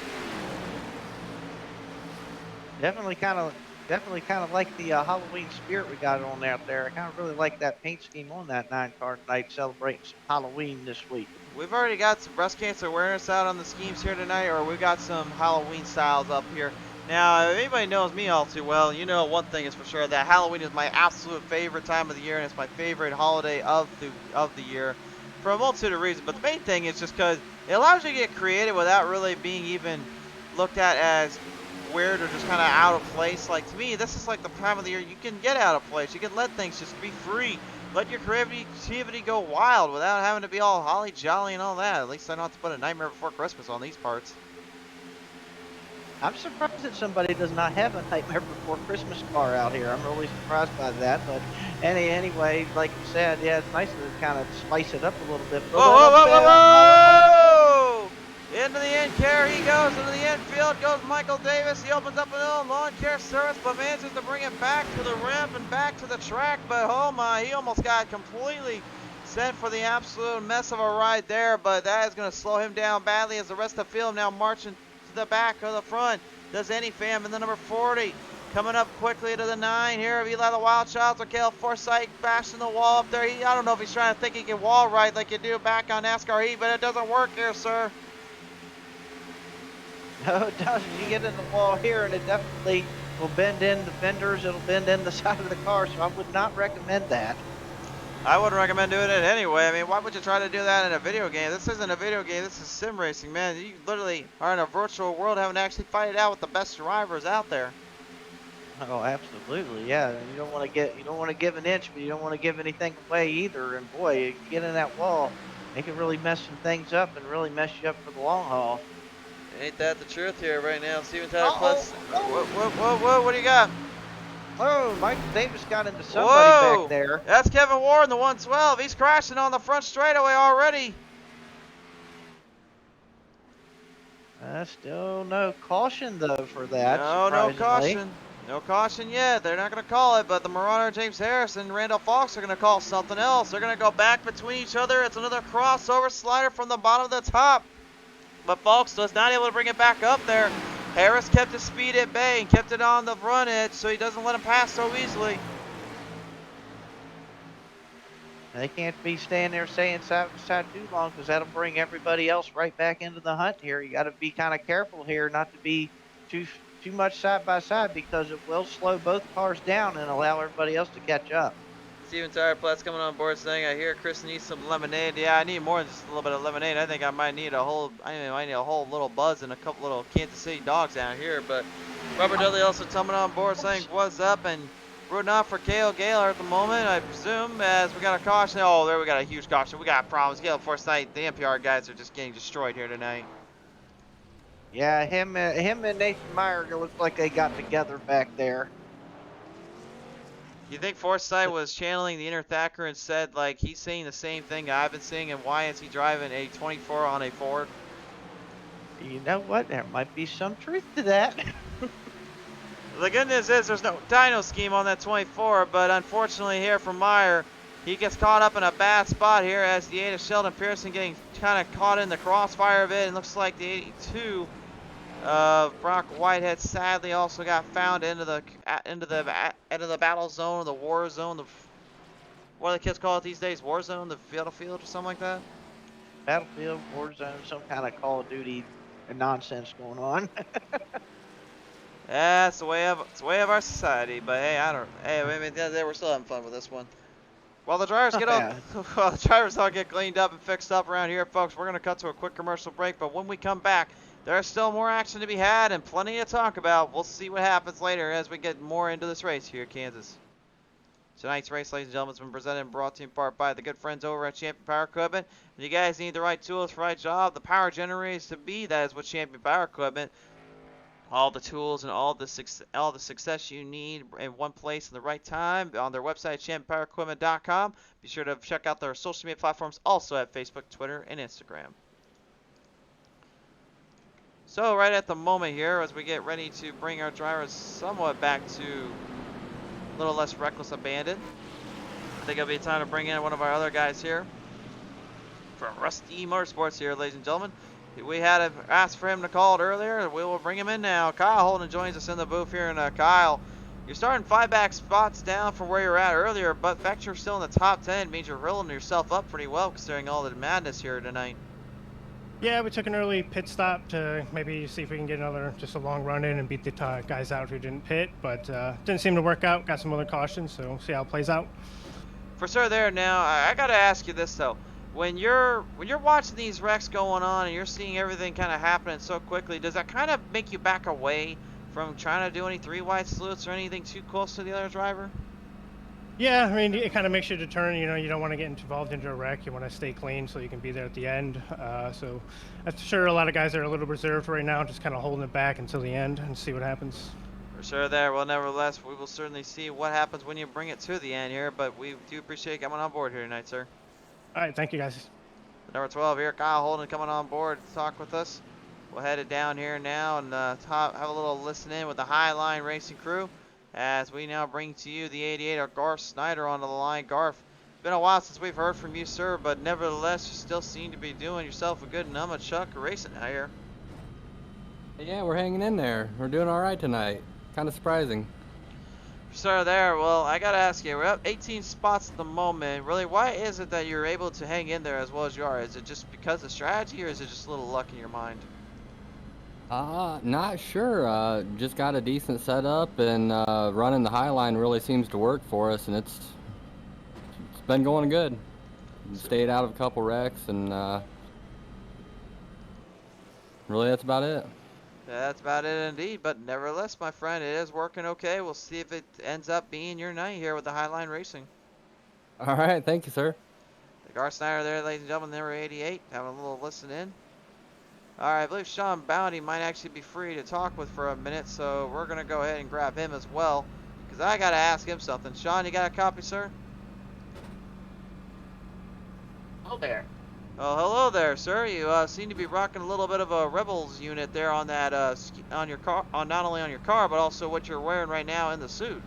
Definitely kind of Definitely kind of like the Halloween spirit we got on out there. I kind of really like that paint scheme on that 9-car tonight, celebrating some Halloween this week. We've already got some breast cancer awareness out on the schemes here tonight, or we've got some Halloween styles up here. Now, if anybody knows me all too well, you know one thing is for sure, that Halloween is my absolute favorite time of the year, and it's my favorite holiday of the year for a multitude of reasons. But the main thing is just because it allows you to get creative without really being even looked at as weird or just kind of out of place. Like, to me, this is like the time of the year you can get out of place. You can let things just be free. Let your creativity go wild without having to be all holly jolly and all that. At least I don't have to put a Nightmare Before Christmas on these parts. I'm surprised that somebody does not have a Nightmare Before Christmas car out here. I'm really surprised by that. But anyway, like you said, yeah, it's nice to kind of spice it up a little bit. Whoa, whoa, whoa, whoa, whoa! Into the end care he goes, into the infield goes Michael Davis. He opens up an little lawn care service, but manages to bring it back to the ramp and back to the track. But oh my, he almost got completely sent for the absolute mess of a ride there. But that is going to slow him down badly as the rest of the field now marching to the back of the front. Does any fam in the number 40. Coming up quickly to the 9 here of Eli the Wild Child. So Caleb Forsythe bashing the wall up there. I don't know if he's trying to think he can wall ride like you do back on NASCAR Heat, but it doesn't work here, sir. No, it doesn't. You get in the wall here, and it definitely will bend in the fenders. It'll bend in the side of the car, so I would not recommend that. I wouldn't recommend doing it anyway. I mean, why would you try to do that in a video game? This isn't a video game. This is sim racing, man. You literally are in a virtual world having to actually fight it out with the best drivers out there. Oh, absolutely, yeah. You don't want to give an inch, but you don't want to give anything away either. And boy, you get in that wall, it can really mess some things up and really mess you up for the long haul. Ain't that the truth here right now? Steven Tyler Plus. Whoa, what do you got? Oh, Michael Davis got into somebody back there. That's Kevin Warren, the 112. He's crashing on the front straightaway already. Still no caution, though, for that. No caution. No caution yet. They're not going to call it, but the Marauder, James Harris, and Randall Fox are going to call something else. They're going to go back between each other. It's another crossover slider from the bottom to the top. But Fox was not able to bring it back up there. Harris kept his speed at bay and kept it on the run edge so he doesn't let him pass so easily. They can't be staying there staying side by side too long, because that'll bring everybody else right back into the hunt here. You got to be kind of careful here not to be too much side by side, because it will slow both cars down and allow everybody else to catch up. Steven Tiredplat's coming on board saying, I hear Chris needs some lemonade. Yeah, I need more than just a little bit of lemonade. I think I might need a whole little buzz and a couple little Kansas City dogs down here. But Robert Dudley also coming on board saying, what's up? And rooting off for Cale Gaylor at the moment, I presume, as we got a caution. Oh, there we got a huge caution. We got problems. Caleb Forsythe, the NPR guys are just getting destroyed here tonight. Yeah, him and Nathan Meyer look like they got together back there. You think Forsythe was channeling the inner Thacker and said, like, he's saying the same thing I've been saying, and why is he driving a 24 on a Ford? You know what? There might be some truth to that. The good news is there's no dyno scheme on that 24, but unfortunately here for Meyer, he gets caught up in a bad spot here as the 8 of Sheldon Pearson getting kind of caught in the crossfire of it. And looks like the 82 of Brock Whitehead sadly also got found into the battle zone, the war zone, what do the kids call it these days? War zone, the battlefield, or something like that. Battlefield, war zone, some kind of Call of Duty nonsense going on. Yeah, it's the way of our society. But hey, I mean, we're still having fun with this one. While the drivers all get cleaned up and fixed up around here, folks, we're gonna cut to a quick commercial break. But when we come back, there's still more action to be had and plenty to talk about. We'll see what happens later as we get more into this race here at Kansas. Tonight's race, ladies and gentlemen, has been presented and brought to you in part by the good friends over at Champion Power Equipment. If you guys need the right tools for the right job, the power generators to be, that is what Champion Power Equipment. All the tools and all the success you need in one place at the right time on their website, championpowerequipment.com. Be sure to check out their social media platforms, also at Facebook, Twitter, and Instagram. So right at the moment here, as we get ready to bring our drivers somewhat back to a little less reckless abandon, I think it'll be time to bring in one of our other guys here from Rusty Motorsports here, ladies and gentlemen. We had asked for him to call it earlier. We will bring him in now. Kyle Holden joins us in the booth here. And Kyle, You're starting 5 back spots down from where you're at earlier, but the fact you're still in the top 10 means you're rolling yourself up pretty well considering all the madness here tonight. Yeah, we took an early pit stop to maybe see if we can get just a long run in and beat the guys out who didn't pit, but didn't seem to work out. Got some other cautions, so we'll see how it plays out. For sure there now, I gotta ask you this though. When you're watching these wrecks going on and you're seeing everything kind of happening so quickly, does that kind of make you back away from trying to do any 3 wide salutes or anything too close to the other driver? Yeah, I mean, it kind of makes you determine, you don't want to get involved into a wreck. You want to stay clean so you can be there at the end. So I'm sure a lot of guys are a little reserved right now, just kind of holding it back until the end and see what happens. For sure there. Well, nevertheless, we will certainly see what happens when you bring it to the end here, but we do appreciate you coming on board here tonight, sir. All right, thank you, guys. Number 12 here, Kyle Holden coming on board to talk with us. We'll head it down here now and have a little listen in with the Highline Racing crew as we now bring to you the 88 of Garth Snyder onto the line. Garth, it's been a while since we've heard from you, sir, but nevertheless, you still seem to be doing yourself a good number chuck racing out here. Yeah, we're hanging in there. We're doing all right tonight. Kind of surprising. Sir, there. Well, I gotta ask you, we're up 18 spots at the moment. Really, why is it that you're able to hang in there as well as you are? Is it just because of strategy, or is it just a little luck in your mind? Not sure. Just got a decent setup, and running the high line really seems to work for us, and it's been going good. Stayed out of a couple wrecks, and really that's about it. Yeah, that's about it indeed, but nevertheless, my friend, it is working okay. We'll see if it ends up being your night here with the Highline Racing. All right, thank you, sir. The Garth Snyder there, ladies and gentlemen, number 88, having a little listen in. All right, I believe Sean Bounty might actually be free to talk with for a minute, so we're going to go ahead and grab him as well, because I got to ask him something. Sean, you got a copy, sir? Hello there. Oh, hello there, sir. You seem to be rocking a little bit of a Rebels unit there on that on your car, on not only on your car, but also what you're wearing right now in the suit.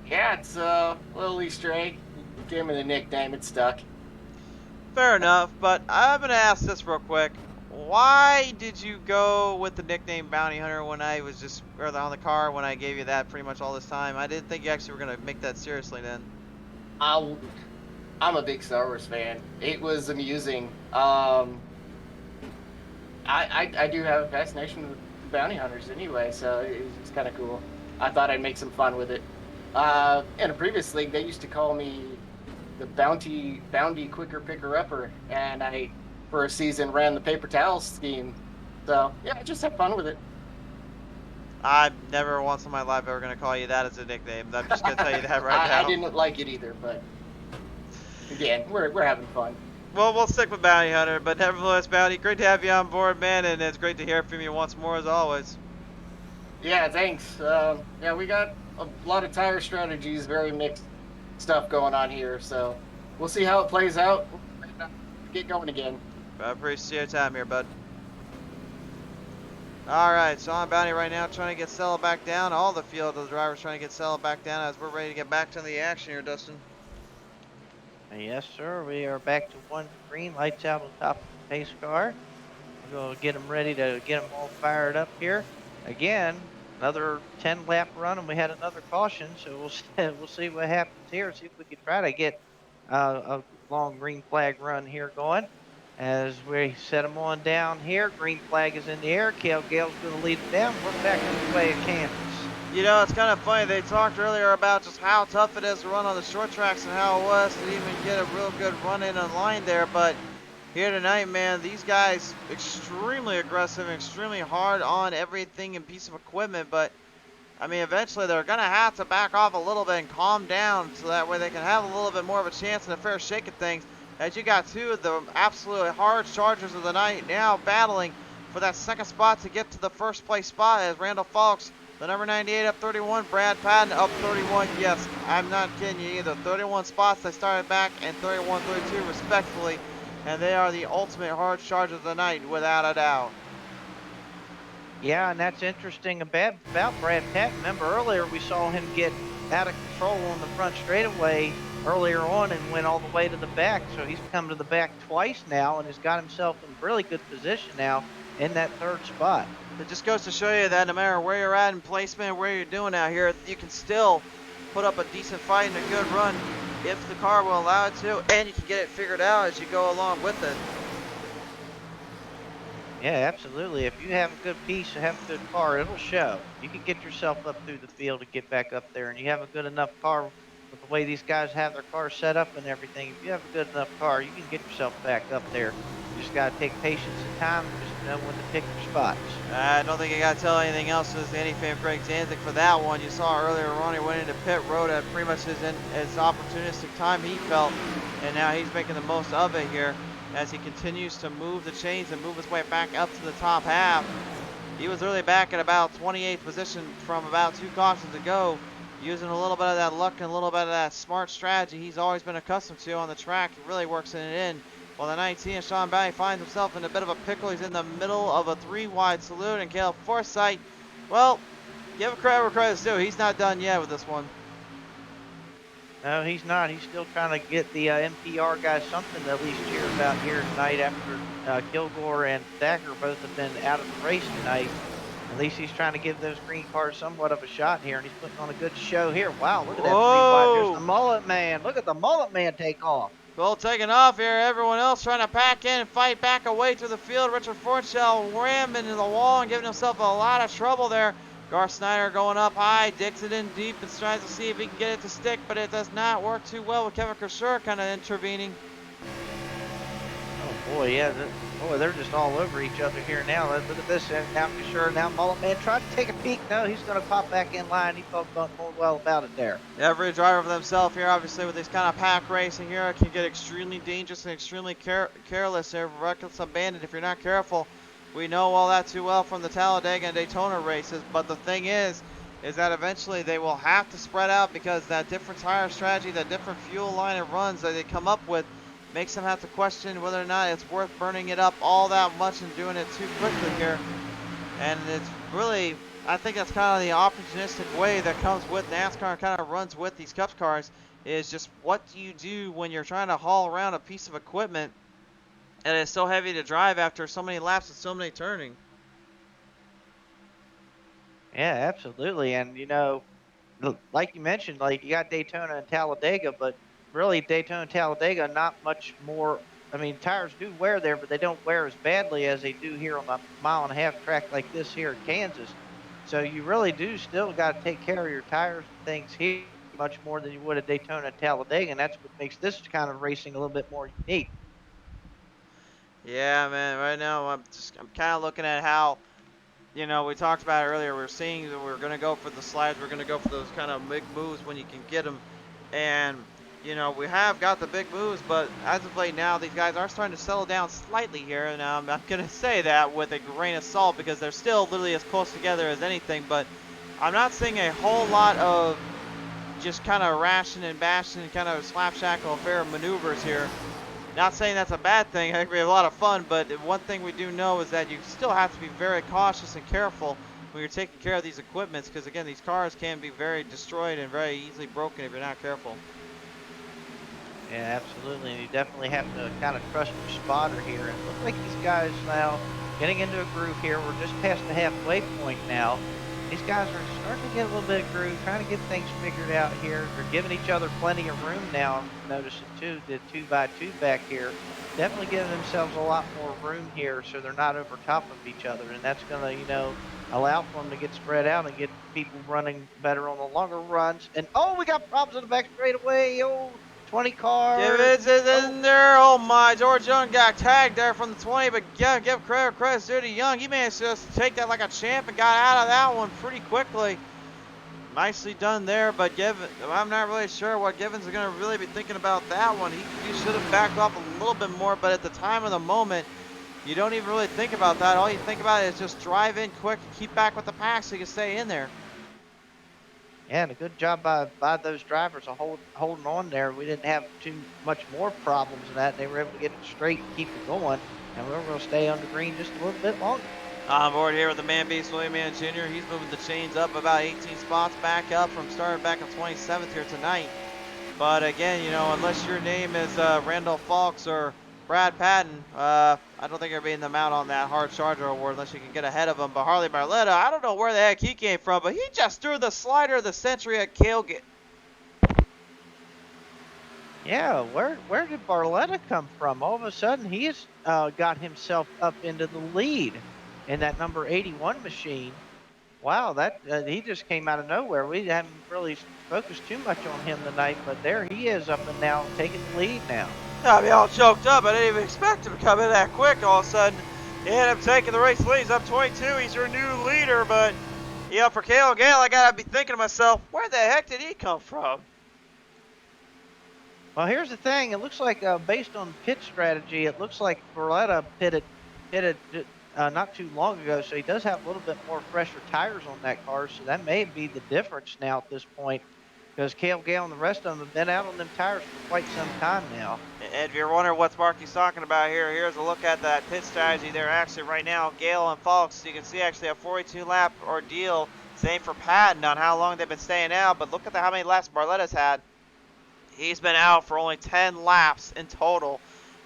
Yeah, it's a little Easter egg. Gave me the nickname, it stuck. Fair enough, but I'm going to ask this real quick. Why did you go with the nickname Bounty Hunter when I was just on the car when I gave you that pretty much all this time? I didn't think you actually were going to make that seriously then. I'm a big Star Wars fan. It was amusing. I do have a fascination with bounty hunters anyway, so it's kind of cool. I thought I'd make some fun with it. In a previous league, they used to call me the Bounty Quicker Picker Upper, and I, for a season, ran the paper towel scheme. So yeah, just have fun with it. I'm never once in my life ever going to call you that as a nickname. I'm just going to tell you that right now. I didn't like it either, but again, we're having fun. Well, we'll stick with Bounty Hunter, but nevertheless, Bounty, great to have you on board, man, and it's great to hear from you once more as always. Yeah, thanks. Yeah, we got a lot of tire strategies, very mixed stuff going on here, so we'll see how it plays out. Get going again. I appreciate your time here, bud. Alright, so on Bounty right now trying to get Stella back down. All the field of the drivers trying to get Stella back down as we're ready to get back to the action here, Dustin. Yes, sir. We are back to one green, lights out on top of the pace car. We're going to get them ready to get them all fired up here. Again, another 10-lap run, and we had another caution, so we'll see what happens here. See if we can try to get a long green flag run here going. As we set them on down here, green flag is in the air. Cale Gale's going to lead it down. We're back on the way of Kansas. You know, it's kind of funny. They talked earlier about just how tough it is to run on the short tracks and how it was to even get a real good run in on line there. But here tonight, man, these guys extremely aggressive, extremely hard on everything and piece of equipment. But, I mean, eventually they're going to have to back off a little bit and calm down so that way they can have a little bit more of a chance and a fair shake of things. As you got two of the absolutely hard chargers of the night now battling for that second spot to get to the first place spot as Randall Falks, the number 98 up 31, Brad Patton up 31. Yes, I'm not kidding you either. 31 spots they started back and 31, 32 respectfully. And they are the ultimate hard chargers of the night without a doubt. Yeah, and that's interesting about Brad Patton. Remember earlier we saw him get out of control on the front straightaway earlier on and went all the way to the back. So he's come to the back twice now and has got himself in really good position now in that third spot. It just goes to show you that no matter where you're at in placement, where you're doing out here, you can still put up a decent fight and a good run if the car will allow it to, and you can get it figured out as you go along with it. Yeah, absolutely. If you have a good piece, you have a good car, it'll show. You can get yourself up through the field and get back up there, and you have a good enough car with the way these guys have their cars set up and everything. If you have a good enough car, you can get yourself back up there. You just got to take patience and time and just know when to pick your spots. I don't think I got to tell anything else to Danny fan Greg Zanzik for that one. You saw earlier Ronnie went into pit road at pretty much his opportunistic time he felt, and now he's making the most of it here as he continues to move the chains and move his way back up to the top half. He was really back at about 28th position from about 2 cautions ago, using a little bit of that luck and a little bit of that smart strategy he's always been accustomed to on the track. He really works it in. Well, the 19 Sean Bounty finds himself in a bit of a pickle. He's in the middle of a 3-wide salute, and Caleb Forsythe, well, give credit where credit's due. He's not done yet with this one. No, he's not. He's still trying to get the NPR guys something to at least cheer about here tonight after Kilgore and Thacker both have been out of the race tonight. At least he's trying to give those green cars somewhat of a shot here, and he's putting on a good show here. Wow, look at that 3-5. There's the mullet man. Look at the mullet man take off. Well, taking off here. Everyone else trying to pack in and fight back away through the field. Richard Fortshell ramming into the wall and giving himself a lot of trouble there. Garth Snyder going up high, digs it in deep and tries to see if he can get it to stick, but it does not work too well with Kevin Kersher kind of intervening. Oh boy, yeah, boy, they're just all over each other here now. Look at this, and now Kersher, now Mullet Man tried to take a peek. No, he's going to pop back in line. He thought more well about it there. Every driver for themselves here, obviously, with this kind of pack racing here, it can get extremely dangerous and extremely careless there, reckless abandon if you're not careful. We know all that too well from the Talladega and Daytona races, but the thing is that eventually they will have to spread out because that different tire strategy, that different fuel line and runs that they come up with makes them have to question whether or not it's worth burning it up all that much and doing it too quickly here. And it's really, I think that's kind of the opportunistic way that comes with NASCAR and kind of runs with these Cup cars, is just what do you do when you're trying to haul around a piece of equipment and it's so heavy to drive after so many laps and so many turning. Yeah, absolutely. And, you know, like you mentioned, like you got Daytona and Talladega, but really Daytona and Talladega, not much more. I mean, tires do wear there, but they don't wear as badly as they do here on a 1.5-mile track like this here in Kansas. So you really do still got to take care of your tires and things here much more than you would at Daytona and Talladega, and that's what makes this kind of racing a little bit more unique. Yeah, man. Right now, I'm kind of looking at how, you know, we talked about it earlier. We're seeing that we're going to go for the slides. We're going to go for those kind of big moves when you can get them. And, you know, we have got the big moves, but as of late now, these guys are starting to settle down slightly here. And I'm going to say that with a grain of salt because they're still literally as close together as anything. But I'm not seeing a whole lot of just kind of rashing and bashing and kind of slapshackle affair maneuvers here. Not saying that's a bad thing. I think we have a lot of fun, but one thing we do know is that you still have to be very cautious and careful when you're taking care of these equipments, because again, these cars can be very destroyed and very easily broken if you're not careful. Yeah, absolutely. And you definitely have to kind of trust your spotter here. And look like these guys now getting into a groove here. We're just past the halfway point now. These guys are starting to get a little bit of groove, trying to get things figured out here. They're giving each other plenty of room now. I'm noticing too, the 2x2 back here. Definitely giving themselves a lot more room here so they're not over top of each other. And that's going to, you know, allow for them to get spread out and get people running better on the longer runs. And, oh, we got problems in the back straightaway. Oh, 20 cars. It's in there. Oh, my. George Young got tagged there from the 20, but yeah, give credit due to Young. He managed to just take that like a champ and got out of that one pretty quickly. Nicely done there, but I'm not really sure what Givens is going to really be thinking about that one. He should have backed off a little bit more, but at the time of the moment, you don't even really think about that. All you think about is just drive in quick and keep back with the pack so you can stay in there. Yeah, and a good job by those drivers of holding on there. We didn't have too much more problems in that. They were able to get it straight and keep it going, and we're going to stay on the green just a little bit longer. On board here with the man beast William Mann Jr. He's moving the chains up about 18 spots back up from starting back in 27th here tonight. But again, you know, unless your name is Randall Falks or Brad Patton, I don't think you're beating them out on that hard charger award unless you can get ahead of him. But Harley Barletta, I don't know where the heck he came from, but he just threw the slider of the century at Kale. Yeah, where did Barletta come from? All of a sudden, he has got himself up into the lead in that number 81 machine. Wow, that he just came out of nowhere. We haven't really focused too much on him tonight, but there he is up and now taking the lead now. Got me all choked up. I didn't even expect him to come in that quick. All of a sudden, he ended up taking the race lead. He's up 22. He's your new leader, but yeah, for Kale Gale, I gotta be thinking to myself, where the heck did he come from? Well, here's the thing. It looks like, based on pit strategy, it looks like Barletta pitted not too long ago, so he does have a little bit more fresher tires on that car. So that may be the difference now at this point, because Cale Gale and the rest of them have been out on them tires for quite some time now. And if you're wondering what Sparky's talking about here, here's a look at that pit strategy there. Actually, right now, Gale and Falks, you can see actually a 42-lap ordeal. Same for Patton on how long they've been staying out, but look at how many laps Barletta's had. He's been out for only 10 laps in total,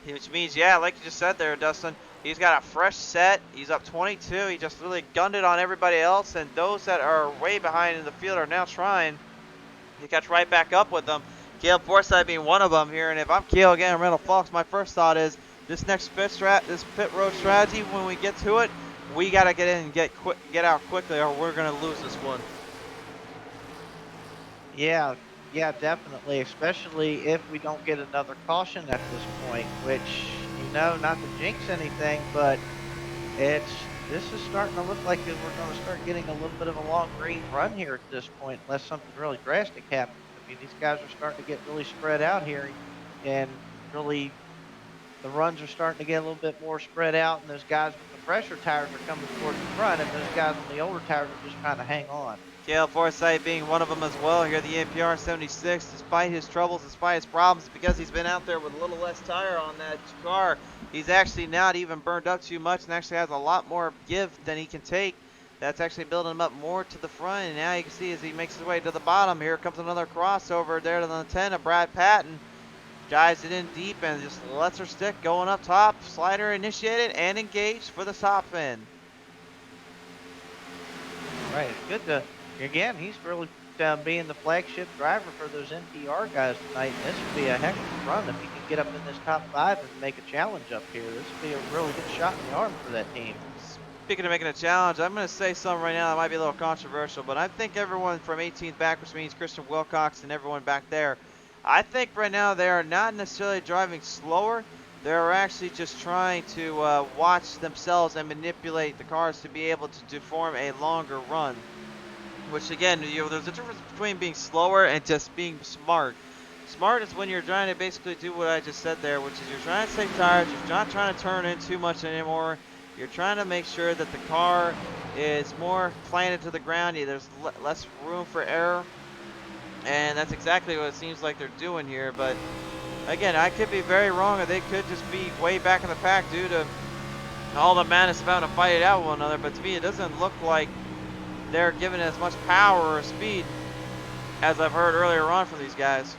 which means, yeah, like you just said there, Dustin, he's got a fresh set. He's up 22. He just really gunned it on everybody else, and those that are way behind in the field are now trying to catch right back up with them. Caleb Forsythe being one of them here, and if I'm Kale again and Randall Fox, my first thought is this next this pit road strategy, when we get to it, we got to get in and get out quickly, or we're going to lose this one. Yeah, definitely, especially if we don't get another caution at this point, which, not to jinx anything, but this is starting to look like we're going to start getting a little bit of a long green run here at this point, unless something really drastic happens. I mean, these guys are starting to get really spread out here, and really the runs are starting to get a little bit more spread out, and those guys with the fresher tires are coming towards the front, and those guys on the older tires are just trying to hang on. Caleb Forsythe being one of them as well here at the NPR 76, despite his troubles, despite his problems, because he's been out there with a little less tire on that car. He's actually not even burned up too much and actually has a lot more give than he can take. That's actually building him up more to the front, and now you can see as he makes his way to the bottom, here comes another crossover there to the 10 of Brad Patton. Dives it in deep and just lets her stick, going up top. Slider initiated and engaged for the top end. Right, it's good to... Again, he's really being the flagship driver for those NPR guys tonight. This would be a heck of a run if he can get up in this top 5 and make a challenge up here. This would be a really good shot in the arm for that team. Speaking of making a challenge, I'm going to say something right now that might be a little controversial, but I think everyone from 18th back, which means Christian Wilcox and everyone back there, I think right now they are not necessarily driving slower. They're actually just trying to watch themselves and manipulate the cars to be able to form a longer run. Which again, there's a difference between being slower and just being smart. Smart is when you're trying to basically do what I just said there, which is you're trying to save tires, you're not trying to turn in too much anymore. You're trying to make sure that the car is more planted to the ground. There's less room for error. And that's exactly what it seems like they're doing here. But again, I could be very wrong, or they could just be way back in the pack due to all the madness of having to fight it out with one another. But to me, it doesn't look like they're giving as much power or speed as I've heard earlier on from these guys.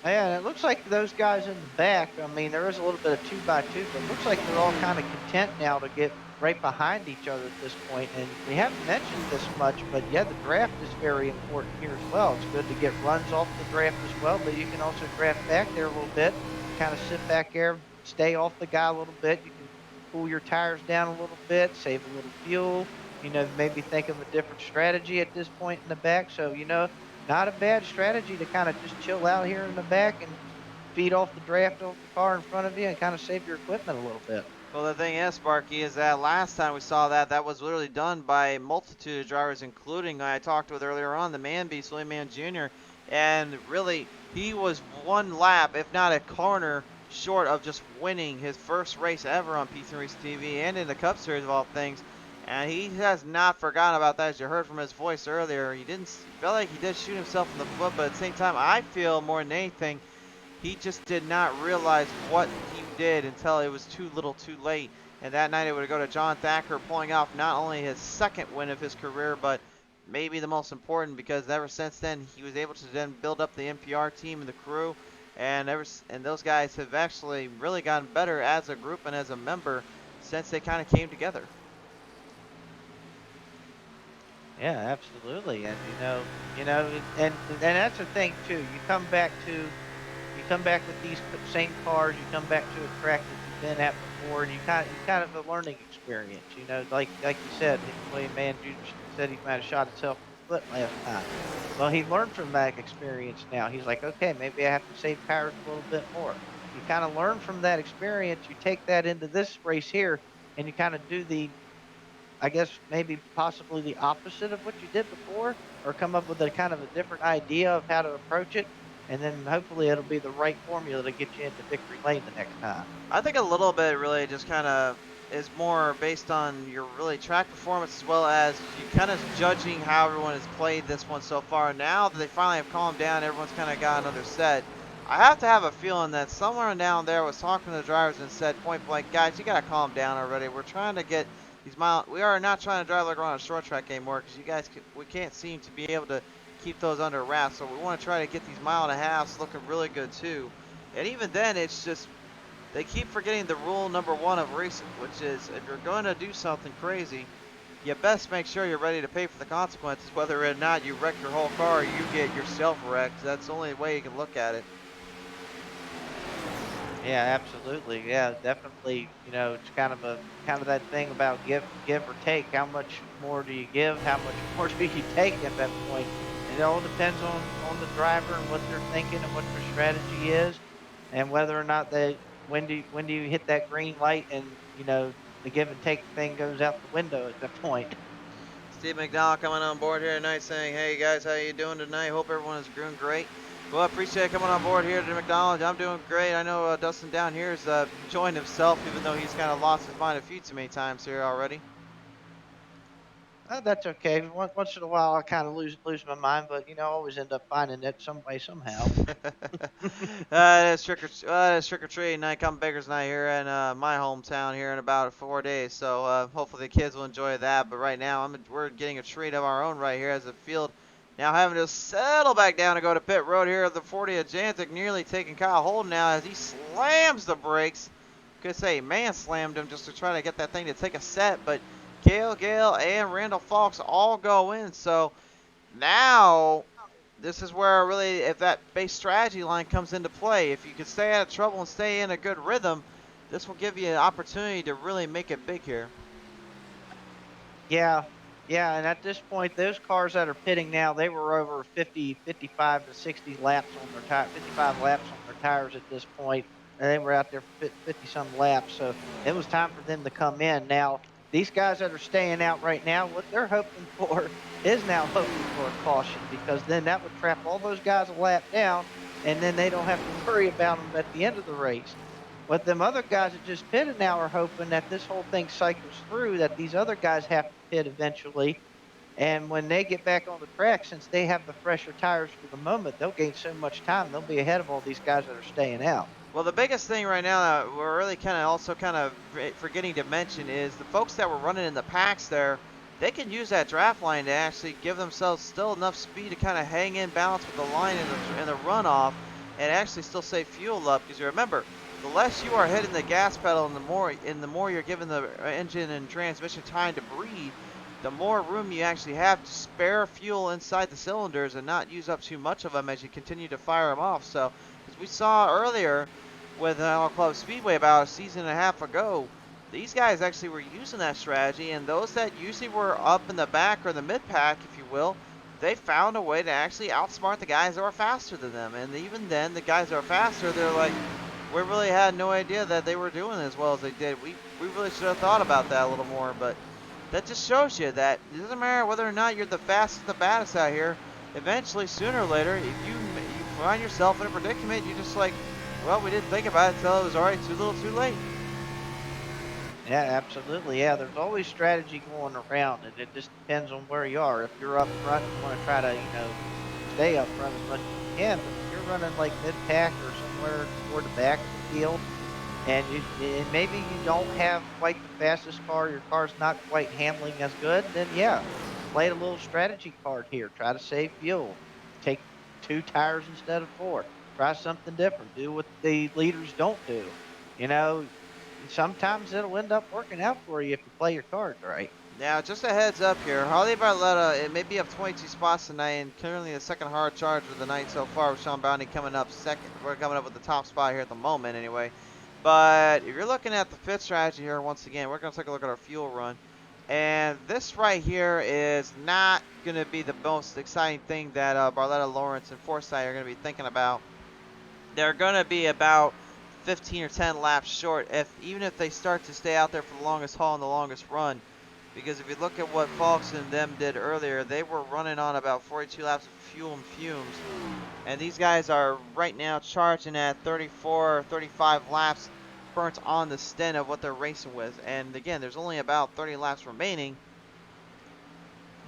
Yeah, it looks like those guys in the back, I mean, there is a little bit of 2x2, but it looks like they're all kind of content now to get right behind each other at this point. And we haven't mentioned this much, but yeah, the draft is very important here as well. It's good to get runs off the draft as well, but you can also draft back there a little bit, kind of sit back there, stay off the guy a little bit. You can cool your tires down a little bit, save a little fuel, maybe think of a different strategy at this point in the back. So, not a bad strategy to kind of just chill out here in the back and feed off the draft off the car in front of you and kind of save your equipment a little bit. Well, the thing is, Sparky, is that last time we saw that was literally done by a multitude of drivers, including I talked with earlier on, the man beast, William Mann Jr., and really, he was one lap, if not a corner, short of just winning his first race ever on P3 Race TV and in the Cup Series of all things. And he has not forgotten about that, as you heard from his voice earlier. He felt like he did shoot himself in the foot, but at the same time, I feel more than anything, he just did not realize what he did until it was too little too late. And that night it would go to John Thacker, pulling off not only his second win of his career, but maybe the most important, because ever since then, he was able to then build up the NPR team and the crew. and and those guys have actually really gotten better as a group and as a member since they kind of came together. Yeah, absolutely. And and that's the thing too. You come back with these same cars. You come back to a track that you've been at before, and you kind of a learning experience. Like you said, William Mann Jr. said he might have shot himself in the foot last time. Well, he learned from that experience. Now he's like, okay, maybe I have to save tires a little bit more. You kind of learn from that experience. You take that into this race here, and you kind of do I guess maybe possibly the opposite of what you did before, or come up with a kind of a different idea of how to approach it, and then hopefully it'll be the right formula to get you into victory lane the next time. I think a little bit really just kind of is more based on your really track performance as well as you kind of judging how everyone has played this one so far. Now that they finally have calmed down, everyone's kind of got another set. I have to have a feeling that somewhere down there was talking to the drivers and said point blank, guys, you got to calm down already. We're trying to get these miles. We are not trying to drive like we're on a short track anymore because you guys we can't seem to be able to keep those under wraps. So we want to try to get these mile and a halves looking really good too. And even then, it's just they keep forgetting the rule number one of racing, which is if you're going to do something crazy, you best make sure you're ready to pay for the consequences, whether or not you wreck your whole car or you get yourself wrecked. That's the only way you can look at it. Yeah, absolutely. Yeah, definitely. It's kind of that thing about give or take. How much more do you give? How much more do you take at that point? It all depends on the driver and what they're thinking and what their strategy is, and whether or not when do you hit that green light and the give and take thing goes out the window at that point. Steve McDowell coming on board here tonight saying, hey guys, how you doing tonight? Hope everyone is doing great. Well, I appreciate coming on board here to McDonald. I'm doing great. I know Dustin down here has joined himself, even though he's kind of lost his mind a few too many times here already. That's okay. Once in a while, I kind of lose my mind, but I always end up finding it some way somehow. It's trick or treat night. Come Baker's night here in my hometown here in about 4 days. So hopefully the kids will enjoy that. But right now we're getting a treat of our own right here as the field now having to settle back down to go to pit road here at the 40 Atlantic, nearly taking Kyle Holden now as he slams the brakes. Could say man slammed him just to try to get that thing to take a set, but Gale, and Randall Fox all go in. So now this is where really, if that base strategy line comes into play, if you can stay out of trouble and stay in a good rhythm, this will give you an opportunity to really make it big here. Yeah, yeah, and at this point, those cars that are pitting now, they were over 50, 55 to 60 laps on their tire, 55 laps on their tires at this point, and they were out there for 50 some laps. So it was time for them to come in. Now, these guys that are staying out right now, what they're hoping for is now hoping for a caution, because then that would trap all those guys a lap down, and then they don't have to worry about them at the end of the race. What them other guys that just pitted now are hoping that this whole thing cycles through, that these other guys have to pit eventually. And when they get back on the track, since they have the fresher tires for the moment, they'll gain so much time. They'll be ahead of all these guys that are staying out. Well, the biggest thing right now that we're really kind of forgetting to mention is the folks that were running in the packs there, they can use that draft line to actually give themselves still enough speed to kind of hang in balance with the line in the runoff and actually still save fuel up. Because you remember, the less you are hitting the gas pedal and the more you're giving the engine and transmission time to breathe, the more room you actually have to spare fuel inside the cylinders and not use up too much of them as you continue to fire them off. So, as we saw earlier with Auto Club Speedway about a season and a half ago, these guys actually were using that strategy, and those that usually were up in the back or the mid-pack, if you will, they found a way to actually outsmart the guys that were faster than them. And even then, the guys that are faster, they're like, we really had no idea that they were doing as well as they did. We really should have thought about that a little more, but that just shows you that it doesn't matter whether or not you're the fastest, the baddest out here. Eventually, sooner or later, if you find yourself in a predicament, you just like, well, we didn't think about it until it was already too little, too late. Yeah, absolutely. Yeah, there's always strategy going around, and it just depends on where you are. If you're up front, you want to try to, stay up front as much as you can. But if you're running like mid-pack or somewhere toward the back of the field, and maybe you don't have quite the fastest car, your car's not quite handling as good, then yeah, play a little strategy card here. Try to save fuel. Take 2 tires instead of 4. Try something different. Do what the leaders don't do. You know, sometimes it'll end up working out for you if you play your cards right. Now, just a heads up here, Harley Barletta, it may be up 22 spots tonight, and currently the second hard charge of the night so far with Sean Bounty coming up second. We're coming up with the top spot here at the moment, anyway. But if you're looking at the pit strategy here, once again, we're going to take a look at our fuel run. And this right here is not going to be the most exciting thing that Barletta, Lawrence, and Forsyth are going to be thinking about. They're going to be about 15 or 10 laps short, even if they start to stay out there for the longest haul and the longest run. Because if you look at what Falks and them did earlier, they were running on about 42 laps of fuel and fumes. And these guys are right now charging at 34 or 35 laps burnt on the stint of what they're racing with. And again, there's only about 30 laps remaining.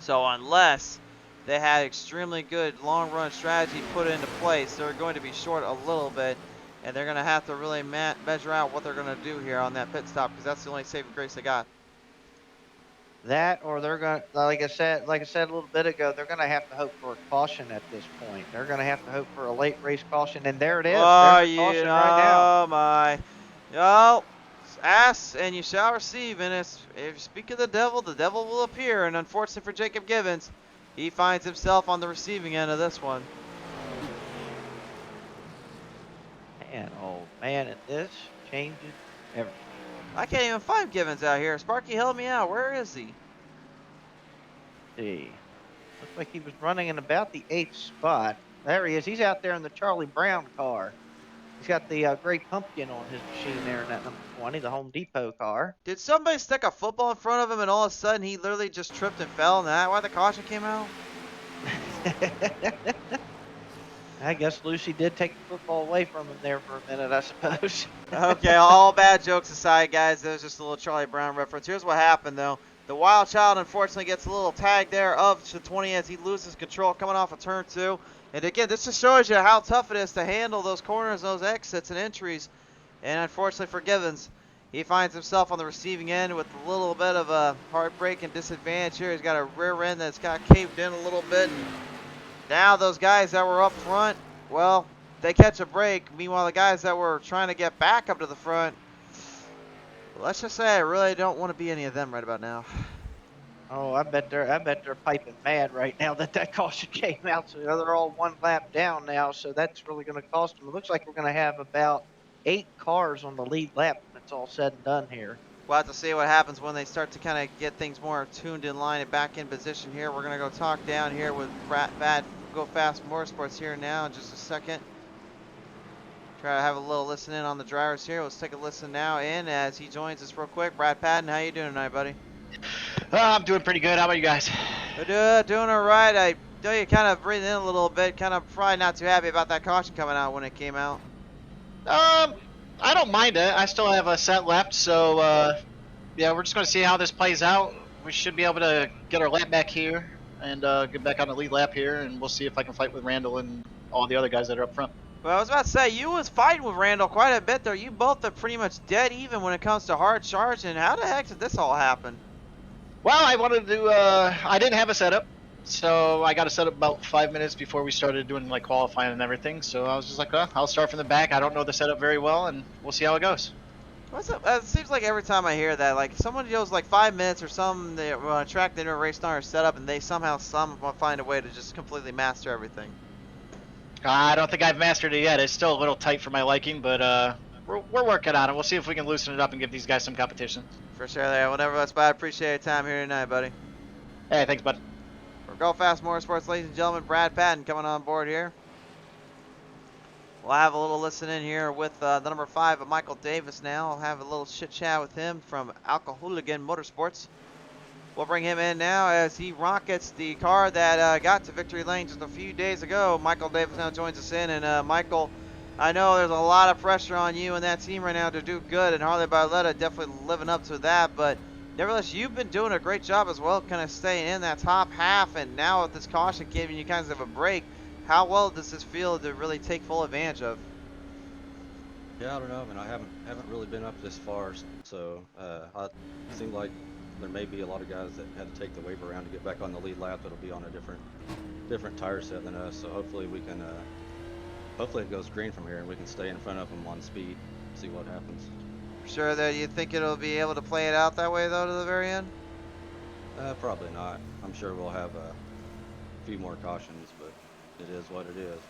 So unless they had extremely good long run strategy put into place, they're going to be short a little bit. And they're going to have to really measure out what they're going to do here on that pit stop, because that's the only saving grace they got. That, or they're gonna, like I said a little bit ago, they're gonna have to hope for a caution at this point. They're gonna have to hope for a late race caution, and there it is. Oh, There's a caution right now. oh my. Oh, ask and you shall receive. And if you speak of the devil will appear. And unfortunately for Jacob Gibbons, he finds himself on the receiving end of this one. Man, oh man, and this changes everything. I can't even find Gibbons out here. Sparky, help me out. Where is he? See, looks like he was running in about the 8th spot. There he is. He's out there in the Charlie Brown car. He's got the gray pumpkin on his machine there in that number 20, the Home Depot car. Did somebody stick a football in front of him and all of a sudden he literally just tripped and fell, and that's why the caution came out? I guess Lucy did take the football away from him there for a minute, I suppose. Okay, all bad jokes aside, guys, that was just a little Charlie Brown reference. Here's what happened, though. The Wild Child, unfortunately, gets a little tag there of the 20 as he loses control coming off of turn 2. And again, this just shows you how tough it is to handle those corners, those exits, and entries. And unfortunately for Gibbons, he finds himself on the receiving end with a little bit of a heartbreak and disadvantage here. He's got a rear end that's got caved in a little bit. And now those guys that were up front, well, they catch a break. Meanwhile, the guys that were trying to get back up to the front, let's just say I really don't want to be any of them right about now. Oh, I bet they're piping mad right now that caution came out. So they're all one lap down now. So that's really going to cost them. It looks like we're going to have about 8 cars on the lead lap when it's all said and done here. We'll have to see what happens when they start to kind of get things more tuned in line and back in position here. We're going to go talk down here with Bad Go Fast Motorsports here now in just a second. Try to have a little listen in on the drivers here. Let's take a listen now in as he joins us real quick. Brad Patton, how you doing tonight, buddy? I'm doing pretty good. How about you guys? Doing all right. I know you kind of breathing in a little bit. Kind of probably not too happy about that caution coming out when it came out. I don't mind it. I still have a set left, so yeah, we're just going to see how this plays out. We should be able to get our lap back here and get back on the lead lap here, and we'll see if I can fight with Randall and all the other guys that are up front. Well, I was about to say, you was fighting with Randall quite a bit there. You both are pretty much dead even when it comes to hard charging. How the heck did this all happen? Well, I wanted to, I didn't have a setup, so I got a setup about 5 minutes before we started doing like qualifying and everything. So I was just like, I'll start from the back. I don't know the setup very well, and we'll see how it goes. It seems like every time I hear that, like someone goes like 5 minutes or something, they on a track they never raced on or setup, and they somehow find a way to just completely master everything. I don't think I've mastered it yet. It's still a little tight for my liking, but we're working on it. We'll see if we can loosen it up and give these guys some competition. For sure there. Whatever that's about, I appreciate your time here tonight, buddy. Hey, thanks, bud. For Go Fast Motorsports, ladies and gentlemen, Brad Patton coming on board here. We'll have a little listen in here with the number 5 of Michael Davis now. I'll have a little chit chat with him from Alcohooligan Motorsports. We'll bring him in now as he rockets the car that got to victory lane just a few days ago. Michael Davis now joins us in. And Michael, I know there's a lot of pressure on you and that team right now to do good. And Harley Barletta definitely living up to that. But nevertheless, you've been doing a great job as well, kind of staying in that top half. And now with this caution giving you kind of a break, how well does this feel to really take full advantage of? Yeah, I don't know. I mean, I haven't really been up this far, so it seemed like there may be a lot of guys that had to take the wave around to get back on the lead lap that'll be on a different tire set than us. So hopefully we can hopefully it goes green from here and we can stay in front of them on speed, see what happens. Sure that you think it'll be able to play it out that way though to the very end? Probably not. I'm sure we'll have a few more cautions, but it is what it is.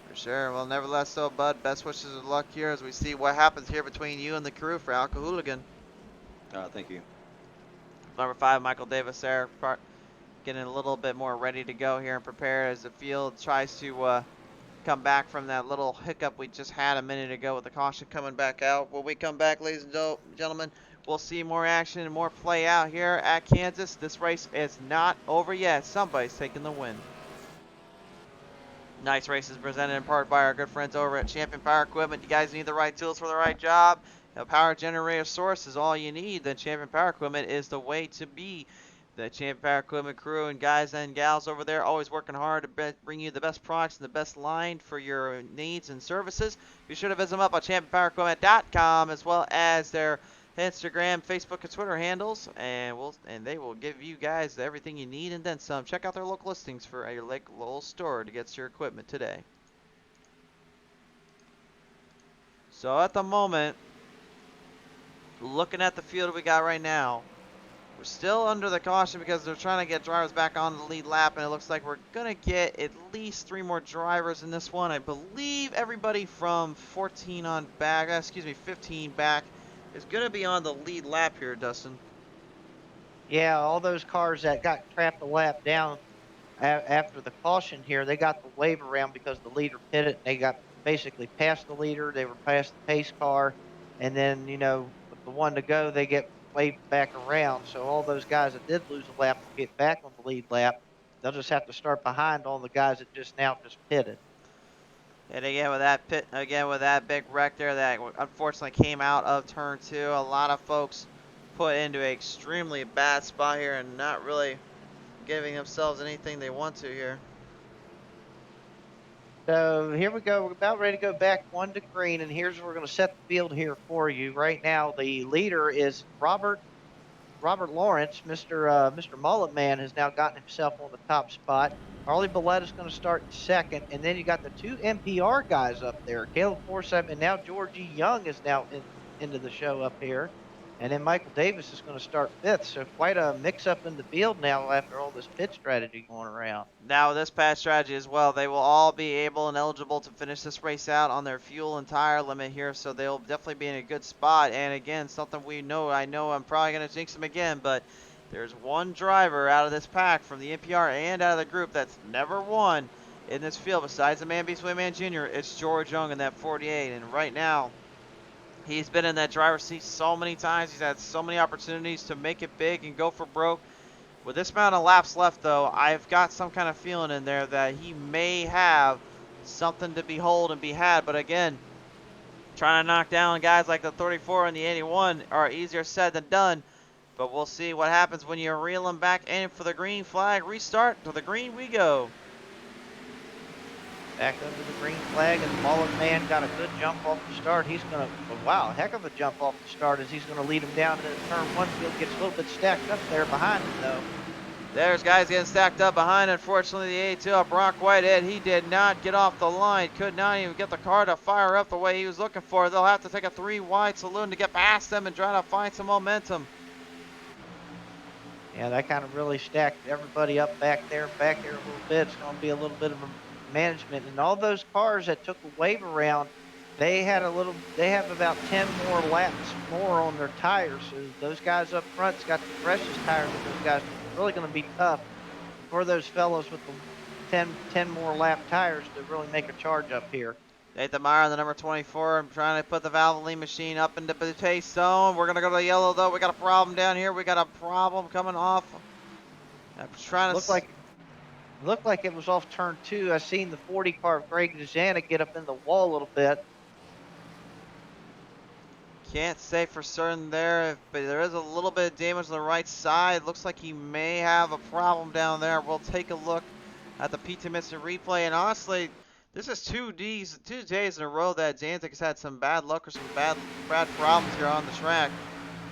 For sure. Well, nevertheless, so Bud, best wishes of luck here as we see what happens here between you and the crew for Alka Hooligan. Thank you. Number 5, Michael Davis there, getting a little bit more ready to go here and prepared as the field tries to come back from that little hiccup we just had a minute ago with the caution coming back out. When we come back, ladies and gentlemen, we'll see more action and more play out here at Kansas. This race is not over yet. Somebody's taking the win. Nice race is presented in part by our good friends over at Champion Power Equipment. You guys need the right tools for the right job. A power generator source is all you need. Then Champion Power Equipment is the way to be. The Champion Power Equipment crew and guys and gals over there always working hard to bring you the best products and the best line for your needs and services. Be sure to visit them up on championpowerequipment.com as well as their Instagram, Facebook, and Twitter handles, and they will give you guys everything you need and then some. Check out their local listings for your local store to get your equipment today. So at the moment, looking at the field we got right now, we're still under the caution because they're trying to get drivers back on the lead lap, and it looks like we're going to get at least 3 more drivers in this one. I believe everybody from 15 back is going to be on the lead lap here, Dustin. Yeah, all those cars that got trapped a lap down after the caution here, they got the wave around because the leader pitted. They got basically past the leader. They were past the pace car. And then, with the one to go, they get waved back around. So all those guys that did lose a lap will get back on the lead lap. They'll just have to start behind all the guys that just pitted. And again with that big wreck there that unfortunately came out of turn 2, a lot of folks put into an extremely bad spot here and not really giving themselves anything they want to here. So here we go. We're about ready to go back 1 to green, and here's where we're going to set the field here for you. Right now, the leader is Robert Lawrence. Mr. Mullet Man has now gotten himself on the top spot. Harley Belletta's going to start in second, and then you got the 2 NPR guys up there, Caleb Forsyth, and now Georgie Young is now into the show up here. And then Michael Davis is going to start 5th. So quite a mix-up in the field now after all this pit strategy going around. Now with this pit strategy as well, they will all be able and eligible to finish this race out on their fuel and tire limit here. So they'll definitely be in a good spot. And again, something I know I'm probably going to jinx them again, but there's one driver out of this pack from the NPR and out of the group that's never won in this field besides the Man Beast Wayman Jr. It's George Young in that 48. And right now, he's been in that driver's seat so many times. He's had so many opportunities to make it big and go for broke. With this amount of laps left, though, I've got some kind of feeling in there that he may have something to behold and be had. But again, trying to knock down guys like the 34 and the 81 are easier said than done. But we'll see what happens when you reel them back in for the green flag. Restart. To the green we go. Back under the green flag, and the Mullet Man got a good jump off the start. He's going to, wow, heck of a jump off the start as he's going to lead him down into turn 1. Field gets a little bit stacked up there behind him, though. There's guys getting stacked up behind. Unfortunately, the 82 Brock Whitehead, he did not get off the line. Could not even get the car to fire up the way he was looking for. They'll have to take a 3-wide saloon to get past them and try to find some momentum. Yeah, that kind of really stacked everybody up back there a little bit. It's going to be a little bit of a management, and all those cars that took a wave around, they have about 10 more laps more on their tires. So those guys up front's got the freshest tires of those guys. It's really going to be tough for those fellows with the 10 more lap tires to really make a charge up here. Nathan Meyer, the number 24, I'm trying to put the Valvoline machine up into the pace zone. We're going to go to the yellow, though. We got a problem down here. We got a problem coming off. I'm trying to... Looked like it was off turn 2. I seen the 40 car of Greg DeJana get up in the wall a little bit. Can't say for certain there, but there is a little bit of damage on the right side. Looks like he may have a problem down there. We'll take a look at the P2 instant replay. And honestly, this is 2 days in a row that Zantic has had some bad luck or some bad problems here on the track.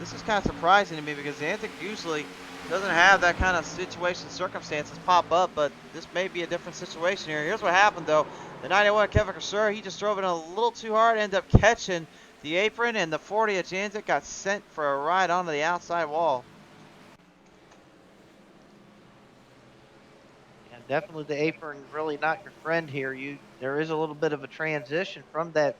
This is kind of surprising to me because Zantic usually doesn't have that kind of situation circumstances pop up, but this may be a different situation here. Here's what happened though. The 91 Kevin Kursur, he just drove it a little too hard, ended up catching the apron, and the 40 of Janzik got sent for a ride onto the outside wall. Yeah, definitely the apron really not your friend here. There is a little bit of a transition from the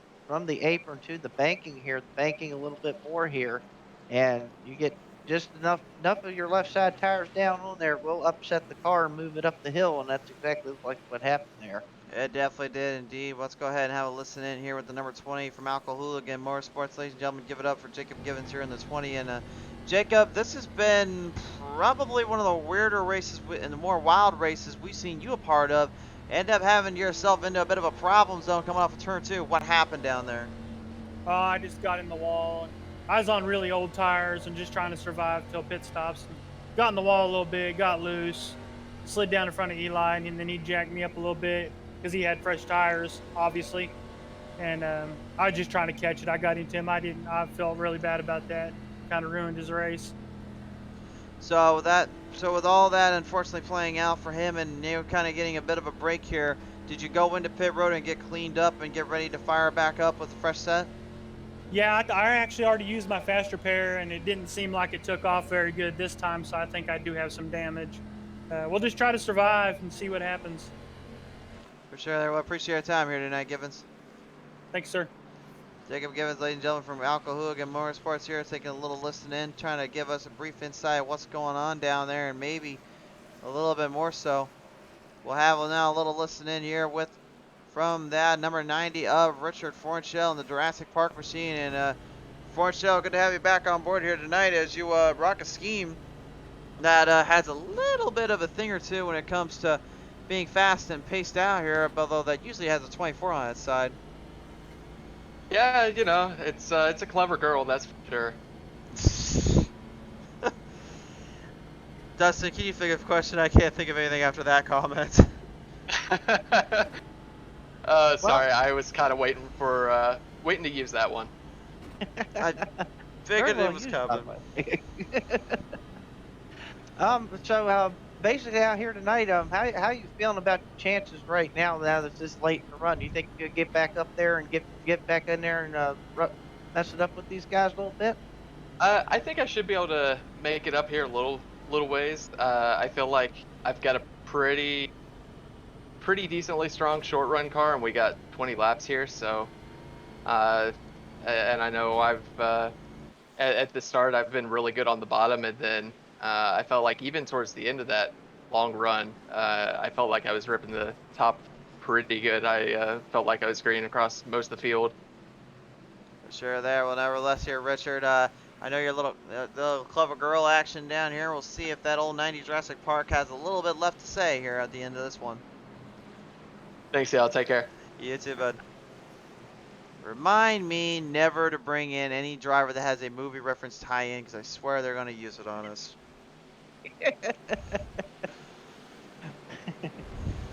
apron to the banking here. The banking a little bit more here, and you get just enough of your left side tires down on there will upset the car and move it up the hill, and that's exactly like what happened there. It definitely did indeed. Let's go ahead and have a listen in here with the number 20 from Alco Hooligan Motorsports. Ladies and gentlemen, give it up for Jacob Givens here in the 20. And Jacob, this has been probably one of the weirder races and the more wild races we've seen you a part of. End up having yourself into a bit of a problem zone coming off of turn 2. What happened down there? I just got in the wall. I was on really old tires and just trying to survive till pit stops. Got in the wall a little bit, got loose, slid down in front of Eli, and then he jacked me up a little bit because he had fresh tires, obviously. And I was just trying to catch it. I got into him. I felt really bad about that. Kind of ruined his race. So with all that unfortunately playing out for him and you kind of getting a bit of a break here, did you go into pit road and get cleaned up and get ready to fire back up with a fresh set? Yeah, I actually already used my fast repair, and it didn't seem like it took off very good this time, so I think I do have some damage. We'll just try to survive and see what happens. For sure. Well, appreciate your time here tonight, Givens. Thanks, sir. Jacob Givens, ladies and gentlemen, from Alco Hooligan Motorsports here, taking a little listen in, trying to give us a brief insight of what's going on down there, and maybe a little bit more so. We'll have now a little listen in here from that number 90 of Richard Fornshell in the Jurassic Park machine. And Fornshell, good to have you back on board here tonight as you rock a scheme that has a little bit of a thing or two when it comes to being fast and paced out here, although that usually has a 24 on its side. Yeah, you know, it's a clever girl, that's for sure. Dustin, can you think of a question? I can't think of anything after that comment. Sorry, I was kind of waiting to use that one. I figured it was coming. So basically out here tonight, how you feeling about your chances right now that it's this late in the run? Do you think you could get back up there and get back in there and mess it up with these guys a little bit? I think I should be able to make it up here a little ways. I feel like I've got a pretty decently strong short run car, and we got 20 laps here, so and I know I've at the start I've been really good on the bottom, and then I felt like even towards the end of that long run, I felt like I was ripping the top pretty good. I felt like I was greening across most of the field. For sure there. Well, nevertheless here, Richard, I know your little clever girl action down here. We'll see if that old 90 Jurassic Park has a little bit left to say here at the end of this one. Thanks, y'all. Take care. You too, bud. Remind me never to bring in any driver that has a movie reference tie-in, because I swear they're going to use it on us.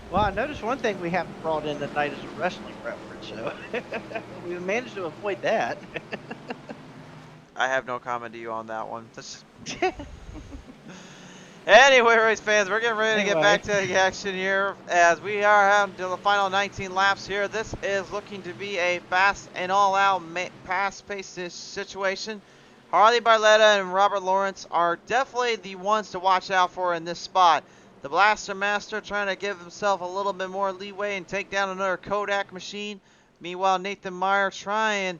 Well, I noticed one thing we haven't brought in tonight is a wrestling reference, so we managed to avoid that. I have no comment to you on that one. Anyway, race fans, we're getting ready to get back to the action here as we are having to the final 19 laps here. This is looking to be a fast and all-out fast-paced situation. Harley Barletta and Robert Lawrence are definitely the ones to watch out for in this spot. The Blaster Master trying to give himself a little bit more leeway and take down another Kodak machine. Meanwhile, Nathan Meyer trying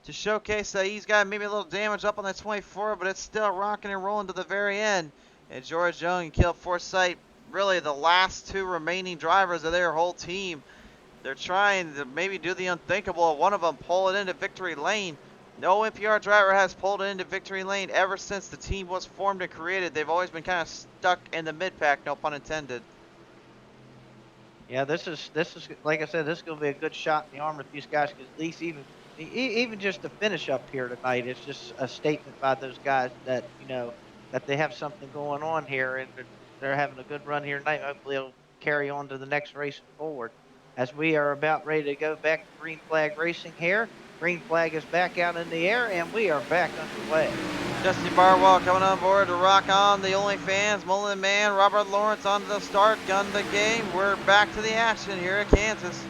to showcase that he's got maybe a little damage up on that 24, but it's still rocking and rolling to the very end. And George Young and Caleb Forsythe, really the last two remaining drivers of their whole team. They're trying to maybe do the unthinkable. One of them pull it into victory lane. No NPR driver has pulled it into victory lane ever since the team was formed and created. They've always been kind of stuck in the mid-pack, no pun intended. Yeah, this is like I said, this is going to be a good shot in the arm if these guys could at least even just to finish up here tonight. It's just a statement by those guys that that they have something going on here and they're having a good run here tonight. Hopefully it'll carry on to the next race forward. As we are about ready to go back to green flag racing here. Green flag is back out in the air and we are back underway. Jesse Barwell coming on board to rock on the OnlyFans. Mullen Man, Robert Lawrence on the start, gun the game. We're back to the action here at Kansas.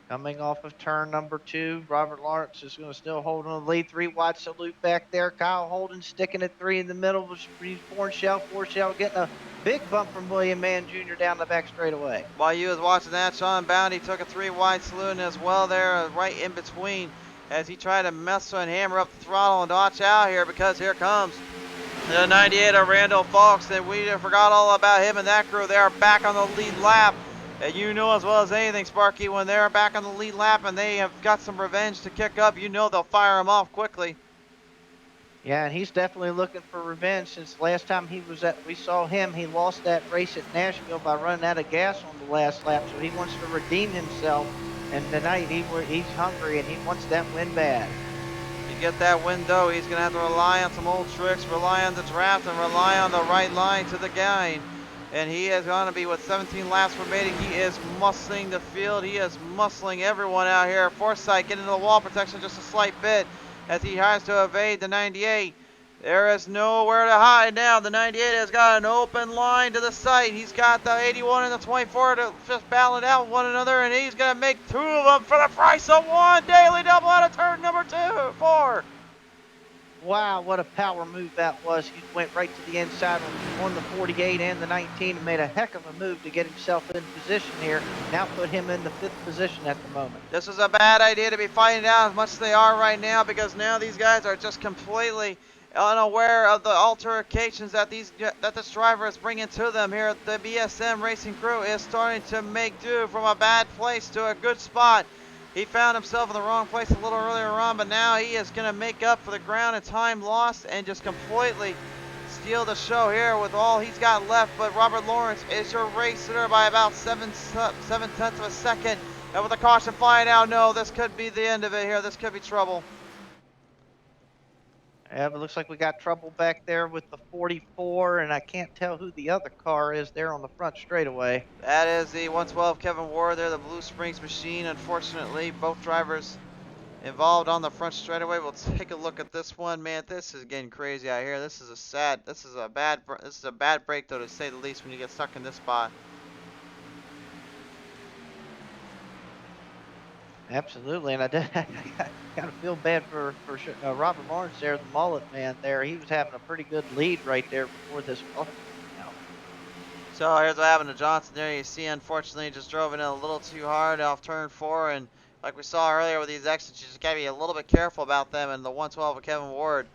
Coming off of turn number 2, Robert Lawrence is going to still hold on the lead. 3 wide salute back there. Kyle Holden sticking at 3 in the middle. Four shell getting a big bump from William Mann Jr. down the back straightaway. While you was watching that, Sean Bounty took a 3 wide salute as well there, right in between, as he tried to muscle and hammer up the throttle. And watch out here, because here comes the 98 of Randall Fox, and we forgot all about him and that crew. They are back on the lead lap. And you know as well as anything, Sparky, when they're back on the lead lap and they have got some revenge to kick up, you know they'll fire him off quickly. Yeah, and he's definitely looking for revenge. Since last time we saw him, he lost that race at Nashville by running out of gas on the last lap. So he wants to redeem himself. And tonight he's hungry and he wants that win bad. To get that win, though, he's going to have to rely on some old tricks, rely on the draft, and rely on the right line to the gain. And he is going to be with 17 laps remaining. He is muscling the field. He is muscling everyone out here. Forsythe getting into the wall protection just a slight bit as he tries to evade the 98. There is nowhere to hide now. The 98 has got an open line to the site. He's got the 81 and the 24 to just battle it out one another, and he's going to make 2 of them for the price of 1. Daily double out of turn number 4. Wow, what a power move that was. He went right to the inside on the 48 and the 19 and made a heck of a move to get himself in position here. Now put him in the 5th position at the moment. This is a bad idea to be fighting out as much as they are right now, because now these guys are just completely unaware of the altercations that this driver is bringing to them here. The BSM racing crew is starting to make do from a bad place to a good spot. He found himself in the wrong place a little earlier on, but now he is going to make up for the ground and time lost and just completely steal the show here with all he's got left. But Robert Lawrence is your race leader by about 7/7 of a second. And with the caution flying out, no, this could be the end of it here. This could be trouble. Yeah, but it looks like we got trouble back there with the 44, and I can't tell who the other car is there on the front straightaway. That is the 112 Kevin Ward there, the Blue Springs machine. Unfortunately, both drivers involved on the front straightaway. We'll take a look at this one. Man, this is getting crazy out here. This is a bad break, though, to say the least, when you get stuck in this spot. Absolutely, and I kind of feel bad for Robert Lawrence there, the mullet man there. He was having a pretty good lead right there before this mullet came out. So here's what happened to Johnson there. You see, unfortunately, just drove in a little too hard off turn 4, and like we saw earlier with these exits, you just gotta be a little bit careful about them. And the 112 of Kevin Ward,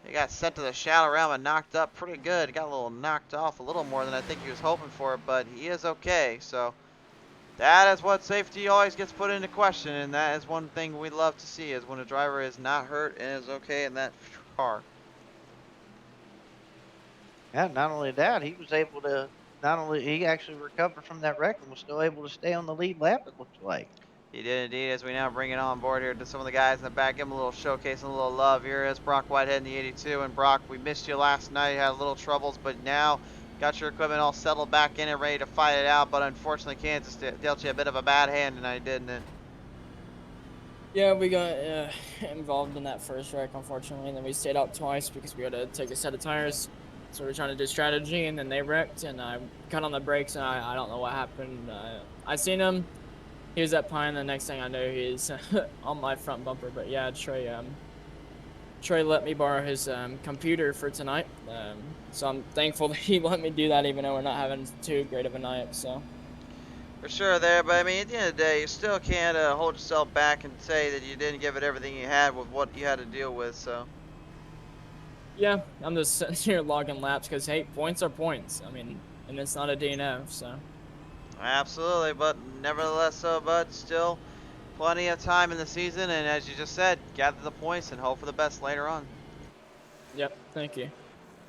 he got sent to the shallow realm and knocked up pretty good. He got a little knocked off, a little more than I think he was hoping for, but he is okay. So that is what safety always gets put into question, and that is one thing we love to see, is when a driver is not hurt and is okay in that car. Yeah, not only that, he was able to, he actually recovered from that wreck and was still able to stay on the lead lap, it looks like. He did indeed, as we now bring it on board here to some of the guys in the back. Give him a little showcase and a little love. Here is Brock Whitehead in the 82. And Brock, we missed you last night. You had a little troubles, but now got your equipment all settled back in and ready to fight it out. But unfortunately, Kansas dealt you a bit of a bad hand tonight, didn't it? Yeah, we got involved in that first wreck, unfortunately, and then we stayed out twice because we had to take a set of tires. So we're trying to do strategy, and then they wrecked, and I cut on the brakes, and I don't know what happened. I seen him. He was at Pine. The next thing I knew, he's on my front bumper. But yeah, Trey let me borrow his computer for tonight. So I'm thankful that he let me do that, even though we're not having too great of a night. So. For sure there, but I mean, at the end of the day, you still can't hold yourself back and say that you didn't give it everything you had with what you had to deal with. So. Yeah, I'm just sitting here logging laps because, hey, points are points. I mean, and it's not a DNF, so. Absolutely, but nevertheless, but still plenty of time in the season, and as you just said, gather the points and hope for the best later on. Yep, thank you.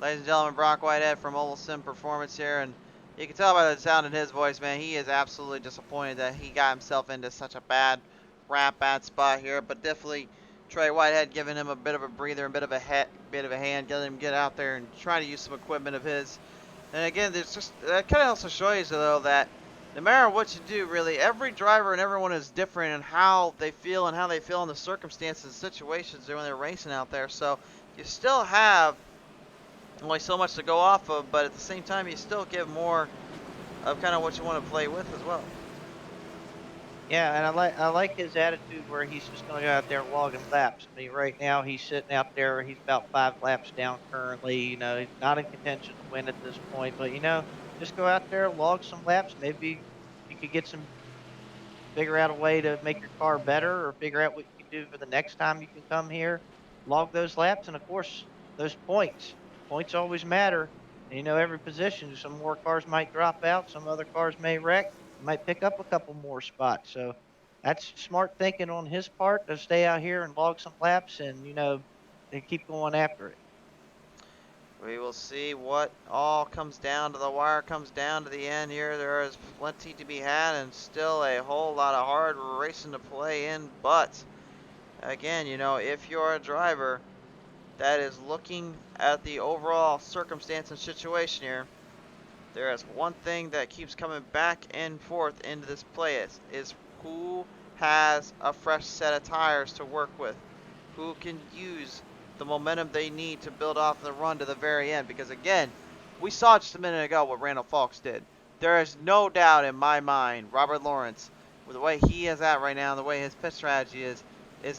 Ladies and gentlemen, Brock Whitehead from Oval Sim Performance here, and you can tell by the sound in his voice, man, he is absolutely disappointed that he got himself into such a bad spot here, but definitely Trey Whitehead giving him a bit of a breather, a bit of a hand, getting him get out there and try to use some equipment of his. And again, there's just that kind of also shows you though that no matter what you do, really, every driver and everyone is different in how they feel and how they feel in the circumstances and situations when they're racing out there. So you still have only so much to go off of, but at the same time, you still give more of kind of what you want to play with as well. Yeah, and I like his attitude where he's just going to go out there logging laps. I mean, right now he's sitting out there. He's about 5 laps down currently. You know, he's not in contention to win at this point. But just go out there, log some laps. Maybe you could figure out a way to make your car better, or figure out what you can do for the next time you can come here. Log those laps, and of course, those points. Points always matter. And every position, some more cars might drop out, some other cars may wreck. You might pick up a couple more spots. So that's smart thinking on his part to stay out here and log some laps, and and keep going after it. We will see what all comes down to the wire, comes down to the end here. There is plenty to be had and still a whole lot of hard racing to play in. But again, if you're a driver that is looking at the overall circumstance and situation here, there is one thing that keeps coming back and forth into this play is who has a fresh set of tires to work with, who can use the momentum they need to build off the run to the very end. Because again, we saw just a minute ago what Randall Fox did. There is no doubt in my mind, Robert Lawrence, with the way he is at right now, the way his pit strategy is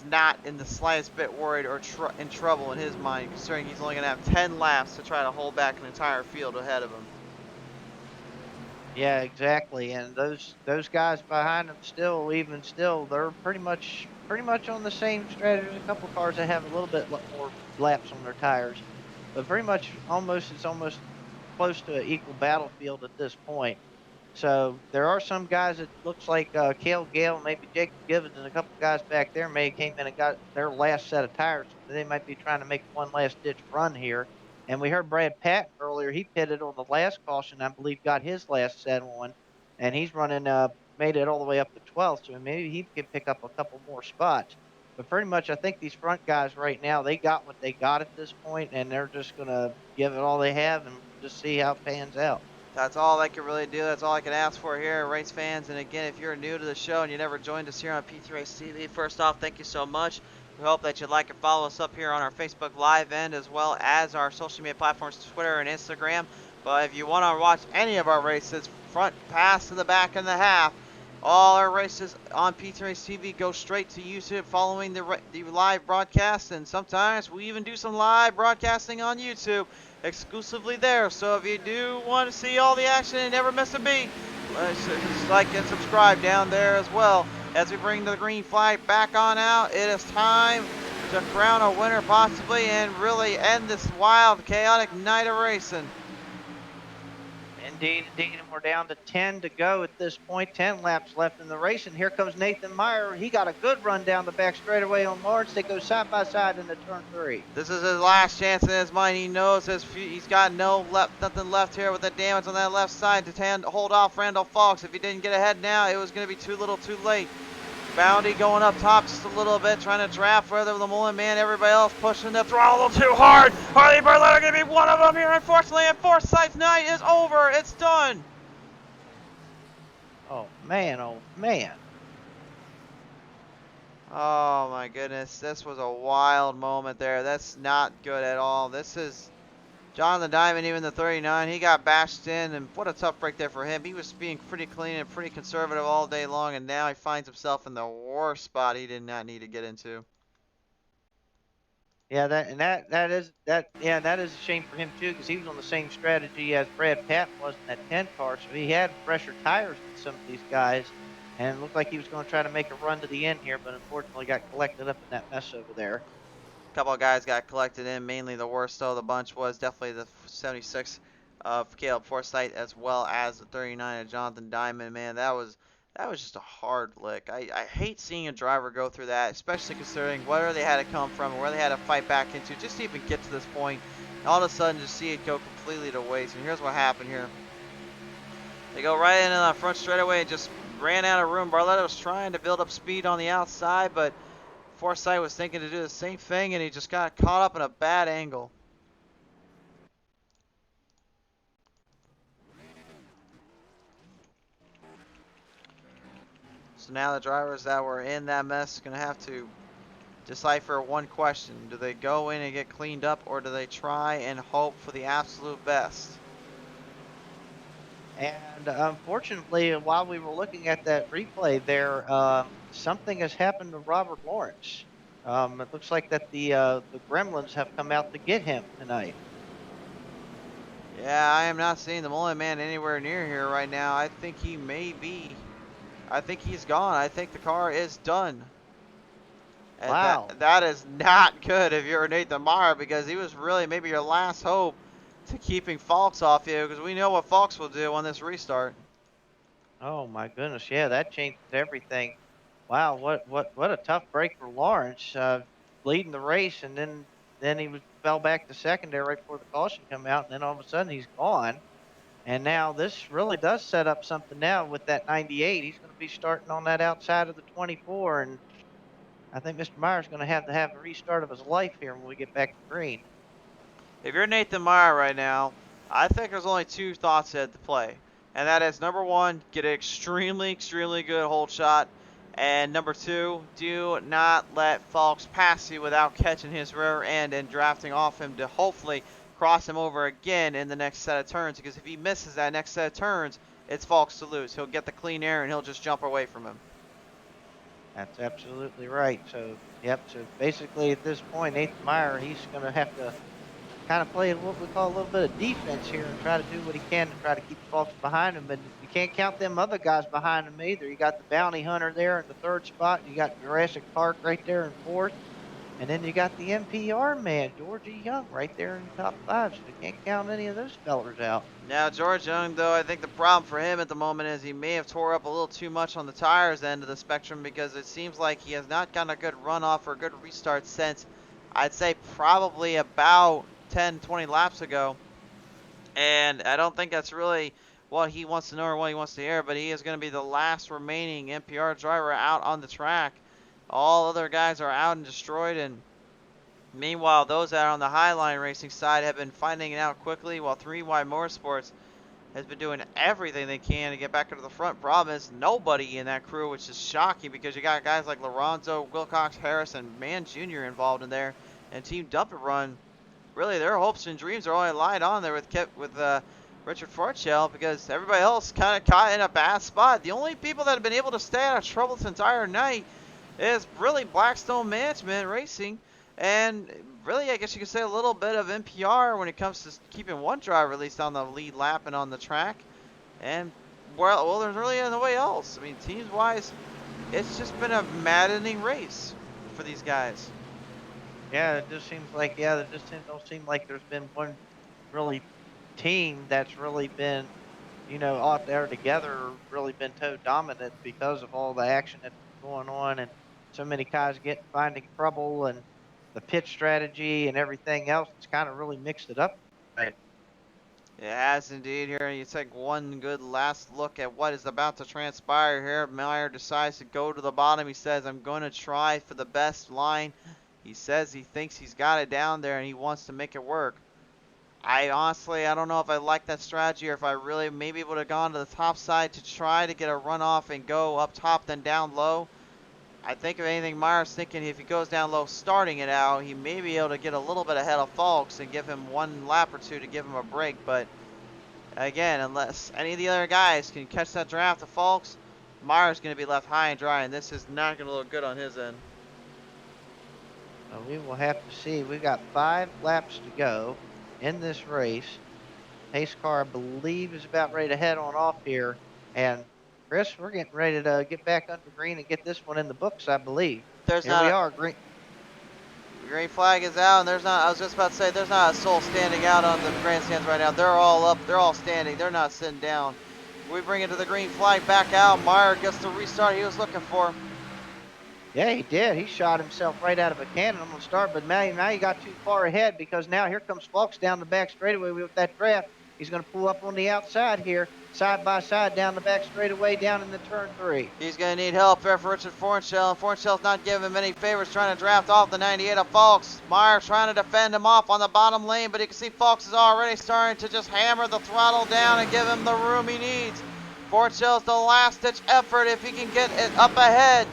not in the slightest bit worried or in trouble in his mind, considering he's only going to have 10 laps to try to hold back an entire field ahead of him. Yeah, exactly. And those guys behind them even still, they're pretty much on the same strategy. There's a couple cars that have a little bit more laps on their tires, but pretty much it's almost close to an equal battlefield at this point. So there are some guys that looks like Cale Gale, maybe Jacob Givens, and a couple guys back there may have came in and got their last set of tires. They might be trying to make one last ditch run here. And we heard Brad Patton earlier. He pitted on the last caution, I believe, got his last set on, and he's running made it all the way up to 12th. So maybe he can pick up a couple more spots. But pretty much, I think these front guys right now, they got what they got at this point, and they're just gonna give it all they have and just see how it pans out. That's all I can really do. That's all I can ask for here, race fans. And again, if you're new to the show and you never joined us here on P3 Race TV, first off, thank you so much. We hope that you like and follow us up here on our Facebook Live end, as well as our social media platforms, Twitter and Instagram. But if you want to watch any of our races, front, pass to the back, and the half, all our races on P3 Race TV go straight to YouTube following the live broadcast. And sometimes we even do some live broadcasting on YouTube exclusively there. So if you do want to see all the action and never miss a beat, just like and subscribe down there as well. As we bring the green flag back on out, it is time to crown a winner possibly and really end this wild, chaotic night of racing. Indeed, and we're down to 10 to go at this point. 10 laps left in the race, and here comes Nathan Meyer. He got a good run down the back straightaway on Lawrence. They go side by side into turn 3. This is his last chance in his mind. He knows he's got nothing left here with the damage on that left side to hold off Randall Fox. If he didn't get ahead now, it was going to be too little too late. Bounty going up top just a little bit, trying to draft further the Mullen man. Everybody else pushing the throttle a little too hard. Harley Barletta going to be one of them here, unfortunately, and Forsyth's night is over. It's done. Oh, man, oh, man. Oh, my goodness. This was a wild moment there. That's not good at all. This is Jonathan Diamond, even the 39. He got bashed in, and what a tough break there for him. He was being pretty clean and pretty conservative all day long, and now he finds himself in the worst spot he did not need to get into. Yeah, that is a shame for him too, because he was on the same strategy as Brad Patton was in that 10 car, so he had fresher tires than some of these guys, and it looked like he was going to try to make a run to the end here, but unfortunately got collected up in that mess over there. A couple of guys got collected in. Mainly the worst of the bunch was definitely the 76 of Caleb Forsyth, as well as the 39 of Jonathan Diamond. Man, that was just a hard lick. I hate seeing a driver go through that, especially considering where they had to come from and where they had to fight back into just to even get to this point. And all of a sudden, just see it go completely to waste. And here's what happened here. They go right into the front straightaway and just ran out of room. Barletta was trying to build up speed on the outside, but Forsyth was thinking to do the same thing, and he just got caught up in a bad angle. So now the drivers that were in that mess are going to have to decipher one question. Do they go in and get cleaned up, or do they try and hope for the absolute best? And unfortunately, while we were looking at that replay there, something has happened to Robert Lawrence. It looks like that the Gremlins have come out to get him tonight. Yeah, I am not seeing the Mullet Man anywhere near here right now. I think he may be. I think he's gone. I think the car is done. And Wow. that is not good if you're Nathan Meyer, because he was really maybe your last hope to keeping Falks off you, because we know what Falks will do on this restart. Oh my goodness, yeah, that changes everything. Wow, what a tough break for Lawrence, leading the race, and then he fell back to secondary right before the caution come out, and then all of a sudden he's gone. And now this really does set up something now with that 98. He's going to be starting on that outside of the 24, and I think Mr. Meyer's going to have the restart of his life here when we get back to green. If you're Nathan Meyer right now, I think there's only two thoughts at the play. And that is, number one, get an extremely, extremely good hold shot. And number two, do not let Falks pass you without catching his rear end and drafting off him to hopefully cross him over again in the next set of turns. Because if he misses that next set of turns, it's Falks to lose. He'll get the clean air and he'll just jump away from him. That's absolutely right. So, yep. So basically, at this point, Nathan Meyer, he's going to have to kind of play what we call a little bit of defense here and try to do what he can to try to keep folks behind him. But you can't count them other guys behind him either. You got the Bounty Hunter there in the third spot. You got Jurassic Park right there in fourth. And then you got the NPR man, Georgie Young, right there in the top five. So you can't count any of those fellers out. Now, George Young, though, I think the problem for him at the moment is he may have tore up a little too much on the tires end of the spectrum, because it seems like he has not gotten a good runoff or a good restart since, I'd say, probably about 10, 20 laps ago. And I don't think that's really what he wants to know or what he wants to hear, but he is going to be the last remaining NPR driver out on the track. All other guys are out and destroyed, and meanwhile, those out on the Highline Racing side have been finding it out quickly, while 3Y Motorsports has been doing everything they can to get back into the front. Problem is, nobody in that crew, which is shocking, because you got guys like Lorenzo, Wilcox, Harris, and Mann Jr. involved in there, and Team Dump It Run. Really, their hopes and dreams are only lied on there with Richard Forchell, because everybody else kind of caught in a bad spot. The only people that have been able to stay out of trouble this entire night is really Blackstone Management Racing, and really, I guess you could say a little bit of NPR when it comes to keeping one driver at least on the lead lap and on the track. And, well, there's really no way else. I mean, teams-wise, it's just been a maddening race for these guys. Yeah, it just seems like, there just don't seem like there's been one really team that's really been, out there together, really been so dominant because of all the action that's going on and so many guys finding trouble and the pit strategy and everything else. It's kind of really mixed it up. Right. It has indeed here. You take one good last look at what is about to transpire here. Meyer decides to go to the bottom. He says, I'm going to try for the best line. He says he thinks he's got it down there and he wants to make it work. I don't know if I like that strategy, or if I really maybe would have gone to the top side to try to get a runoff and go up top then down low. I think if anything, Meyer's thinking if he goes down low starting it out, he may be able to get a little bit ahead of Falks and give him one lap or two to give him a break. But again, unless any of the other guys can catch that draft of Falks, Meyer's going to be left high and dry, and this is not going to look good on his end. Well, we will have to see. We got 5 laps to go in this race. Pace car, I believe, is about ready to head on off here. And Chris, we're getting ready to get back under green and get this one in the books, I believe. Here we are, green. Green flag is out, and I was just about to say, there's not a soul standing out on the grandstands right now. They're all up, they're all standing, they're not sitting down. We bring it to the green flag back out. Meyer gets the restart he was looking for. Yeah, he did. He shot himself right out of a cannon on the start, but now he got too far ahead, because now here comes Falks down the back straightaway with that draft. He's going to pull up on the outside here, side by side down the back straightaway down in the turn 3. He's going to need help there for Richard Fornshell, and Fornshell's not giving him any favors, trying to draft off the 98 of Falks. Meyer trying to defend him off on the bottom lane, but you can see Falks is already starting to just hammer the throttle down and give him the room he needs. Fortshell's the last-ditch effort if he can get it up ahead.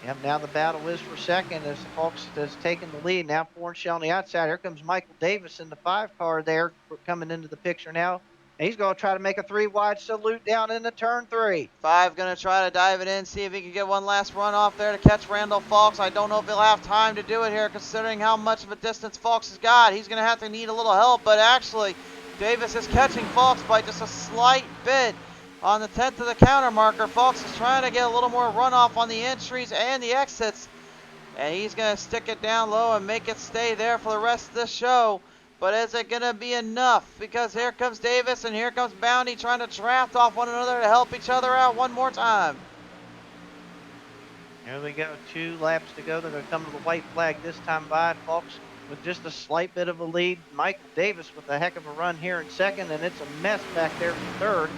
Yep, now the battle is for second as the Fox has taken the lead. Now Fortune on the outside. Here comes Michael Davis in the 5 car there coming into the picture now. And he's going to try to make a 3-wide salute down into turn 3. 5 going to try to dive it in, see if he can get one last run off there to catch Randall Falks. I don't know if he'll have time to do it here considering how much of a distance Falks has got. He's going to have to need a little help, but actually Davis is catching Falks by just a slight bit. On the 10th of the counter marker, Falks is trying to get a little more runoff on the entries and the exits. And he's going to stick it down low and make it stay there for the rest of the show. But is it going to be enough? Because here comes Davis and here comes Bounty trying to draft off one another to help each other out one more time. Here we go. 2 laps to go. They're going to come to the white flag this time by Fox with just a slight bit of a lead. Michael Davis with a heck of a run here in second, and it's a mess back there for third.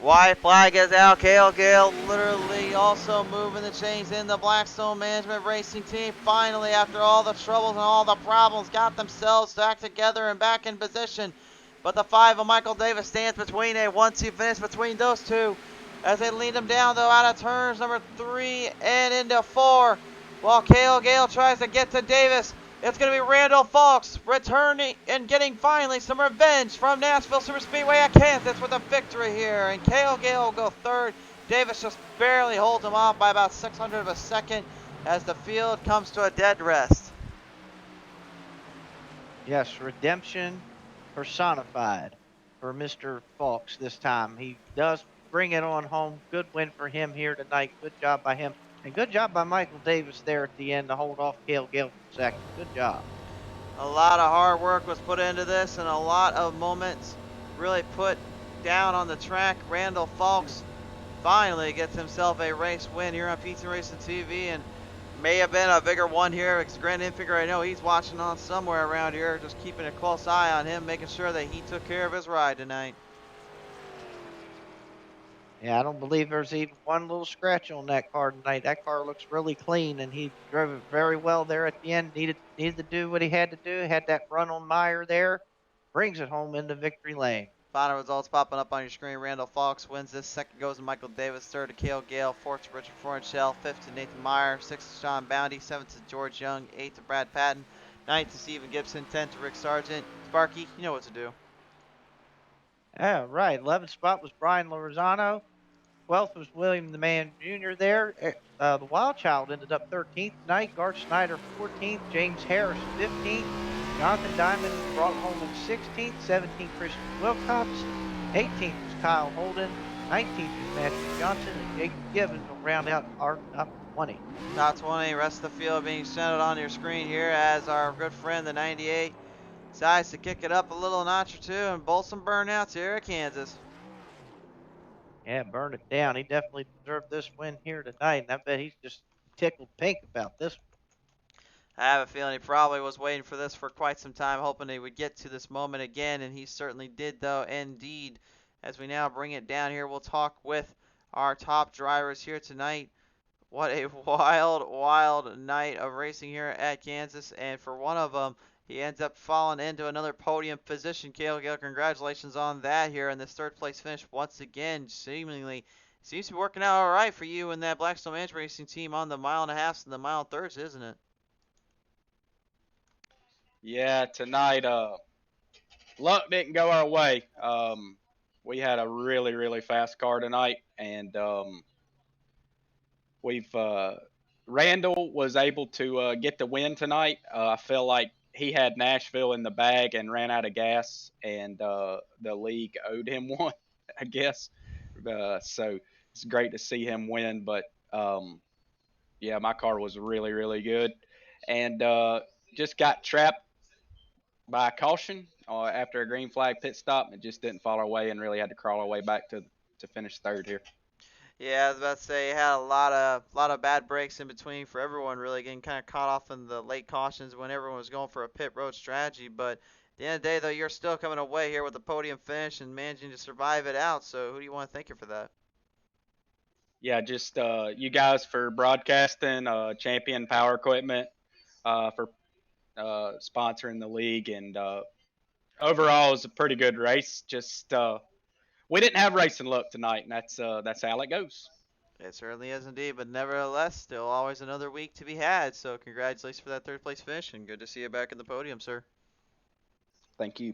White flag is out. Cale Gale literally also moving the chains in the Blackstone Management Racing Team. Finally, after all the troubles and all the problems, got themselves back together and back in position. But the 5 of Michael Davis stands between a 1-2 finish between those two. As they lead them down, though, out of turns number 3 and into 4. While Cale Gale tries to get to Davis. It's going to be Randall Falks returning and getting finally some revenge from Nashville Superspeedway at Kansas with a victory here. And Cale Gale will go third. Davis just barely holds him off by about 600 of a second as the field comes to a dead rest. Yes, redemption personified for Mr. Falks this time. He does bring it on home. Good win for him here tonight. Good job by him. And good job by Michael Davis there at the end to hold off Cale Gale for second. Good job. A lot of hard work was put into this and a lot of moments really put down on the track. Randall Falks finally gets himself a race win here on Pizza Racing TV and may have been a bigger one here because Grant Infigure, I know he's watching on somewhere around here, just keeping a close eye on him, making sure that he took care of his ride tonight. Yeah, I don't believe there's even one little scratch on that car tonight. That car looks really clean, and he drove it very well there at the end. Needed to do what he had to do. Had that run on Meyer there. Brings it home into victory lane. Final results popping up on your screen. Randall Falks wins this. Second goes to Michael Davis. Third to Cale Gale. Fourth to Richard Fornshell. Fifth to Nathan Meyer. Sixth to Sean Bounty. Seventh to George Young. Eighth to Brad Patton. Ninth to Stephen Gibson. 10th to Rick Sargent. Sparky, you know what to do. Yeah, right. 11th spot was Brian Lozano. 12th was William the Man Jr. there. The Wild Child ended up 13th tonight. Garth Snyder 14th. James Harris 15th. Jonathan Diamond brought home in 16th. 17th Christian Wilcox. 18th was Kyle Holden. 19th was Matthew Johnson. And Jake Gibbons will round out our top 20. Top 20, rest of the field being centered on your screen here as our good friend, the 98, decides to kick it up a little notch or two and bowl some burnouts here at Kansas. Yeah, burn it down. He definitely deserved this win here tonight, and I bet he's just tickled pink about this one. I have a feeling he probably was waiting for this for quite some time, hoping he would get to this moment again, and he certainly did, though, indeed. As we now bring it down here, we'll talk with our top drivers here tonight. What a wild, wild night of racing here at Kansas, and for one of them, he ends up falling into another podium position. Cale Gale, congratulations on that here in this third place finish once again. Seemingly, seems to be working out all right for you and that Blackstone Management Racing team on the mile and a halfs and the mile thirds, isn't it? Yeah, tonight, luck didn't go our way. We had a really, really fast car tonight, and we've Randall was able to get the win tonight. I feel like he had Nashville in the bag and ran out of gas, and the league owed him one, I guess. So it's great to see him win, but yeah, my car was really, really good, and just got trapped by caution after a green flag pit stop. It just didn't fall our way and really had to crawl our way back to finish third here. Yeah, I was about to say it had a lot of bad breaks in between for everyone, really getting kind of caught off in the late cautions when everyone was going for a pit road strategy. But at the end of the day, though, you're still coming away here with a podium finish and managing to survive it out. So who do you want to thank you for that? Yeah, just you guys for broadcasting, Champion Power Equipment for sponsoring the league, and overall, it was a pretty good race. Just we didn't have racing luck tonight, and that's how it goes. It certainly is indeed, but nevertheless, still always another week to be had. So congratulations for that third place finish, and good to see you back in the podium, sir. Thank you.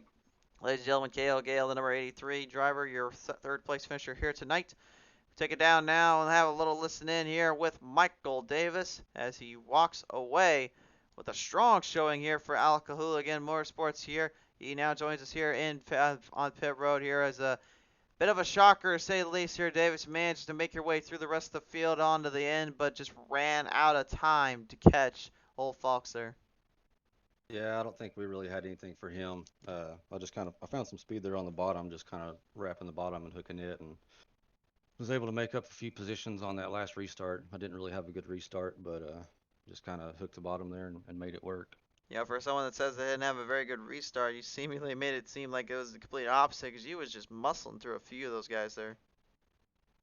Ladies and gentlemen, Kale Gale, the number 83 driver, your third place finisher here tonight. Take it down now and have a little listen in here with Michael Davis as he walks away with a strong showing here for Al Cahooligan Motorsports here. He now joins us here on pit road here as a bit of a shocker to say the least here. Davis managed to make your way through the rest of the field onto the end, but just ran out of time to catch old Fox there. Yeah, I don't think we really had anything for him. I found some speed there on the bottom, just kind of wrapping the bottom and hooking it, and was able to make up a few positions on that last restart. I didn't really have a good restart, but just kind of hooked the bottom there and made it work. Yeah, for someone that says they didn't have a very good restart, you seemingly made it seem like it was the complete opposite because you was just muscling through a few of those guys there.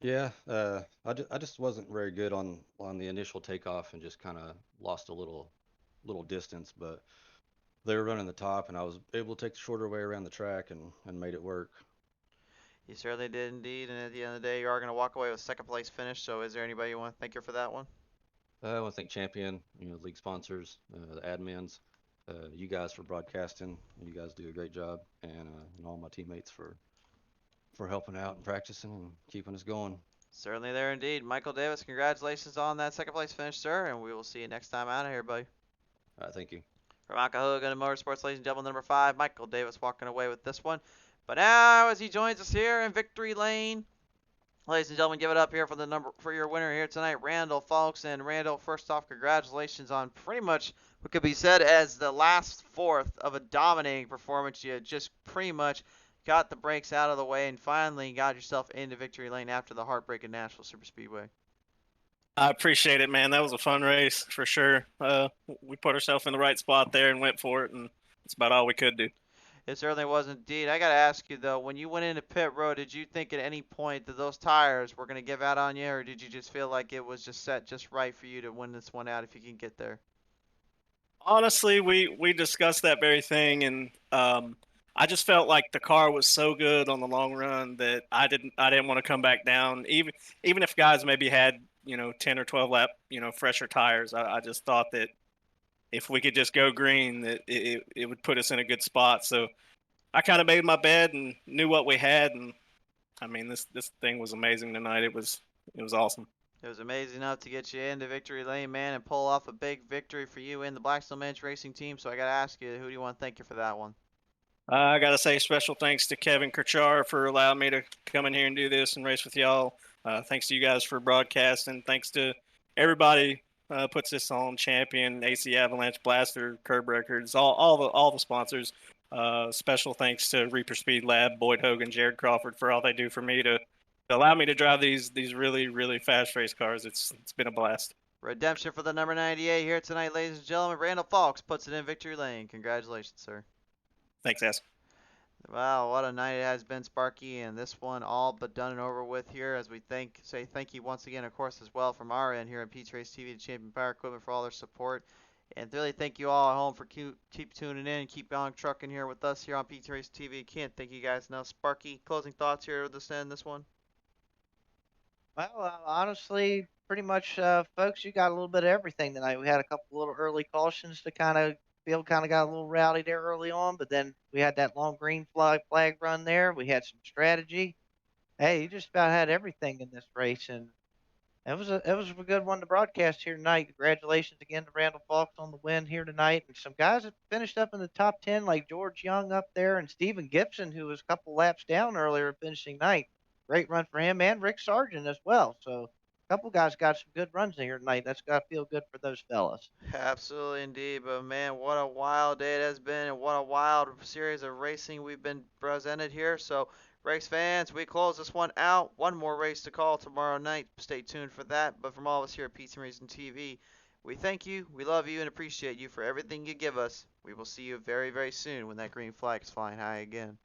Yeah, I just wasn't very good on the initial takeoff and just kind of lost a little distance, but they were running the top and I was able to take the shorter way around the track and made it work. You certainly did indeed, and at the end of the day, you are going to walk away with second place finish. So, is there anybody you want to thank you for that one? I want to thank Champion, league sponsors, the admins, you guys for broadcasting. You guys do a great job, and all my teammates for helping out and practicing and keeping us going. Certainly there indeed. Michael Davis, congratulations on that second place finish, sir, and we will see you next time out of here, buddy. All right, thank you. From Alcahoga Motorsports, ladies and gentlemen, number 5, Michael Davis walking away with this one. But now, as he joins us here in victory lane, ladies and gentlemen, give it up here for your winner here tonight, Randall Falks. And Randall, first off, congratulations on pretty much what could be said as the last fourth of a dominating performance. You just pretty much got the brakes out of the way and finally got yourself into victory lane after the heartbreak in Nashville Superspeedway. I appreciate it, man. That was a fun race for sure. We put ourselves in the right spot there and went for it, and that's about all we could do. It certainly was indeed. I got to ask you, though, when you went into pit road, did you think at any point that those tires were going to give out on you, or did you just feel like it was just set just right for you to win this one out if you can get there? Honestly, we discussed that very thing, and I just felt like the car was so good on the long run that I didn't want to come back down. Even if guys maybe had 10 or 12 lap fresher tires, I just thought that if we could just go green, that it would put us in a good spot. So I kind of made my bed and knew what we had, and I mean this thing was amazing tonight. It was awesome. It was amazing enough to get you into victory lane, man, and pull off a big victory for you in the Blackstone Men's Racing team. So I got to ask you, who do you want to thank you for that one? I got to say special thanks to Kevin Kirchar for allowing me to come in here and do this and race with y'all. Thanks to you guys for broadcasting. Thanks to everybody puts this on, Champion, AC Avalanche, Blaster, Curb Records, all the sponsors. Special thanks to Reaper Speed Lab, Boyd Hogan, Jared Crawford for all they do for me to allow me to drive these really, really fast race cars. It's been a blast. Redemption for the number 98 here tonight, ladies and gentlemen. Randall Falks puts it in victory lane. Congratulations, sir. Thanks, Ass. Wow, what a night it has been, Sparky, and this one all but done and over with here as we say thank you once again, of course, as well from our end here at Pete's Race TV to Champion Power Equipment for all their support. And really thank you all at home for keep tuning in and keep on trucking here with us here on Pete's Race TV. Can't thank you guys enough. Sparky, closing thoughts here with this end, this one? Well, honestly, pretty much, folks, you got a little bit of everything tonight. We had a couple little early cautions to kind of field kind of got a little rowdy there early on, but then we had that long green flag run there. We had some strategy. Hey, you just about had everything in this race, and it was a good one to broadcast here tonight. Congratulations again to Randall Fox on the win here tonight, and some guys that finished up in the top 10 like George Young up there and Steven Gibson, who was a couple laps down earlier, finishing ninth. Great run for him, and Rick Sargent as well. So a couple guys got some good runs here tonight. That's got to feel good for those fellas. Absolutely indeed, but man, what a wild day it has been, and what a wild series of racing we've been presented here. So, race fans, we close this one out. One more race to call tomorrow night. Stay tuned for that. But from all of us here at Pizza Racing TV, we thank you, we love you, and appreciate you for everything you give us. We will see you very, very soon when that green flag is flying high again.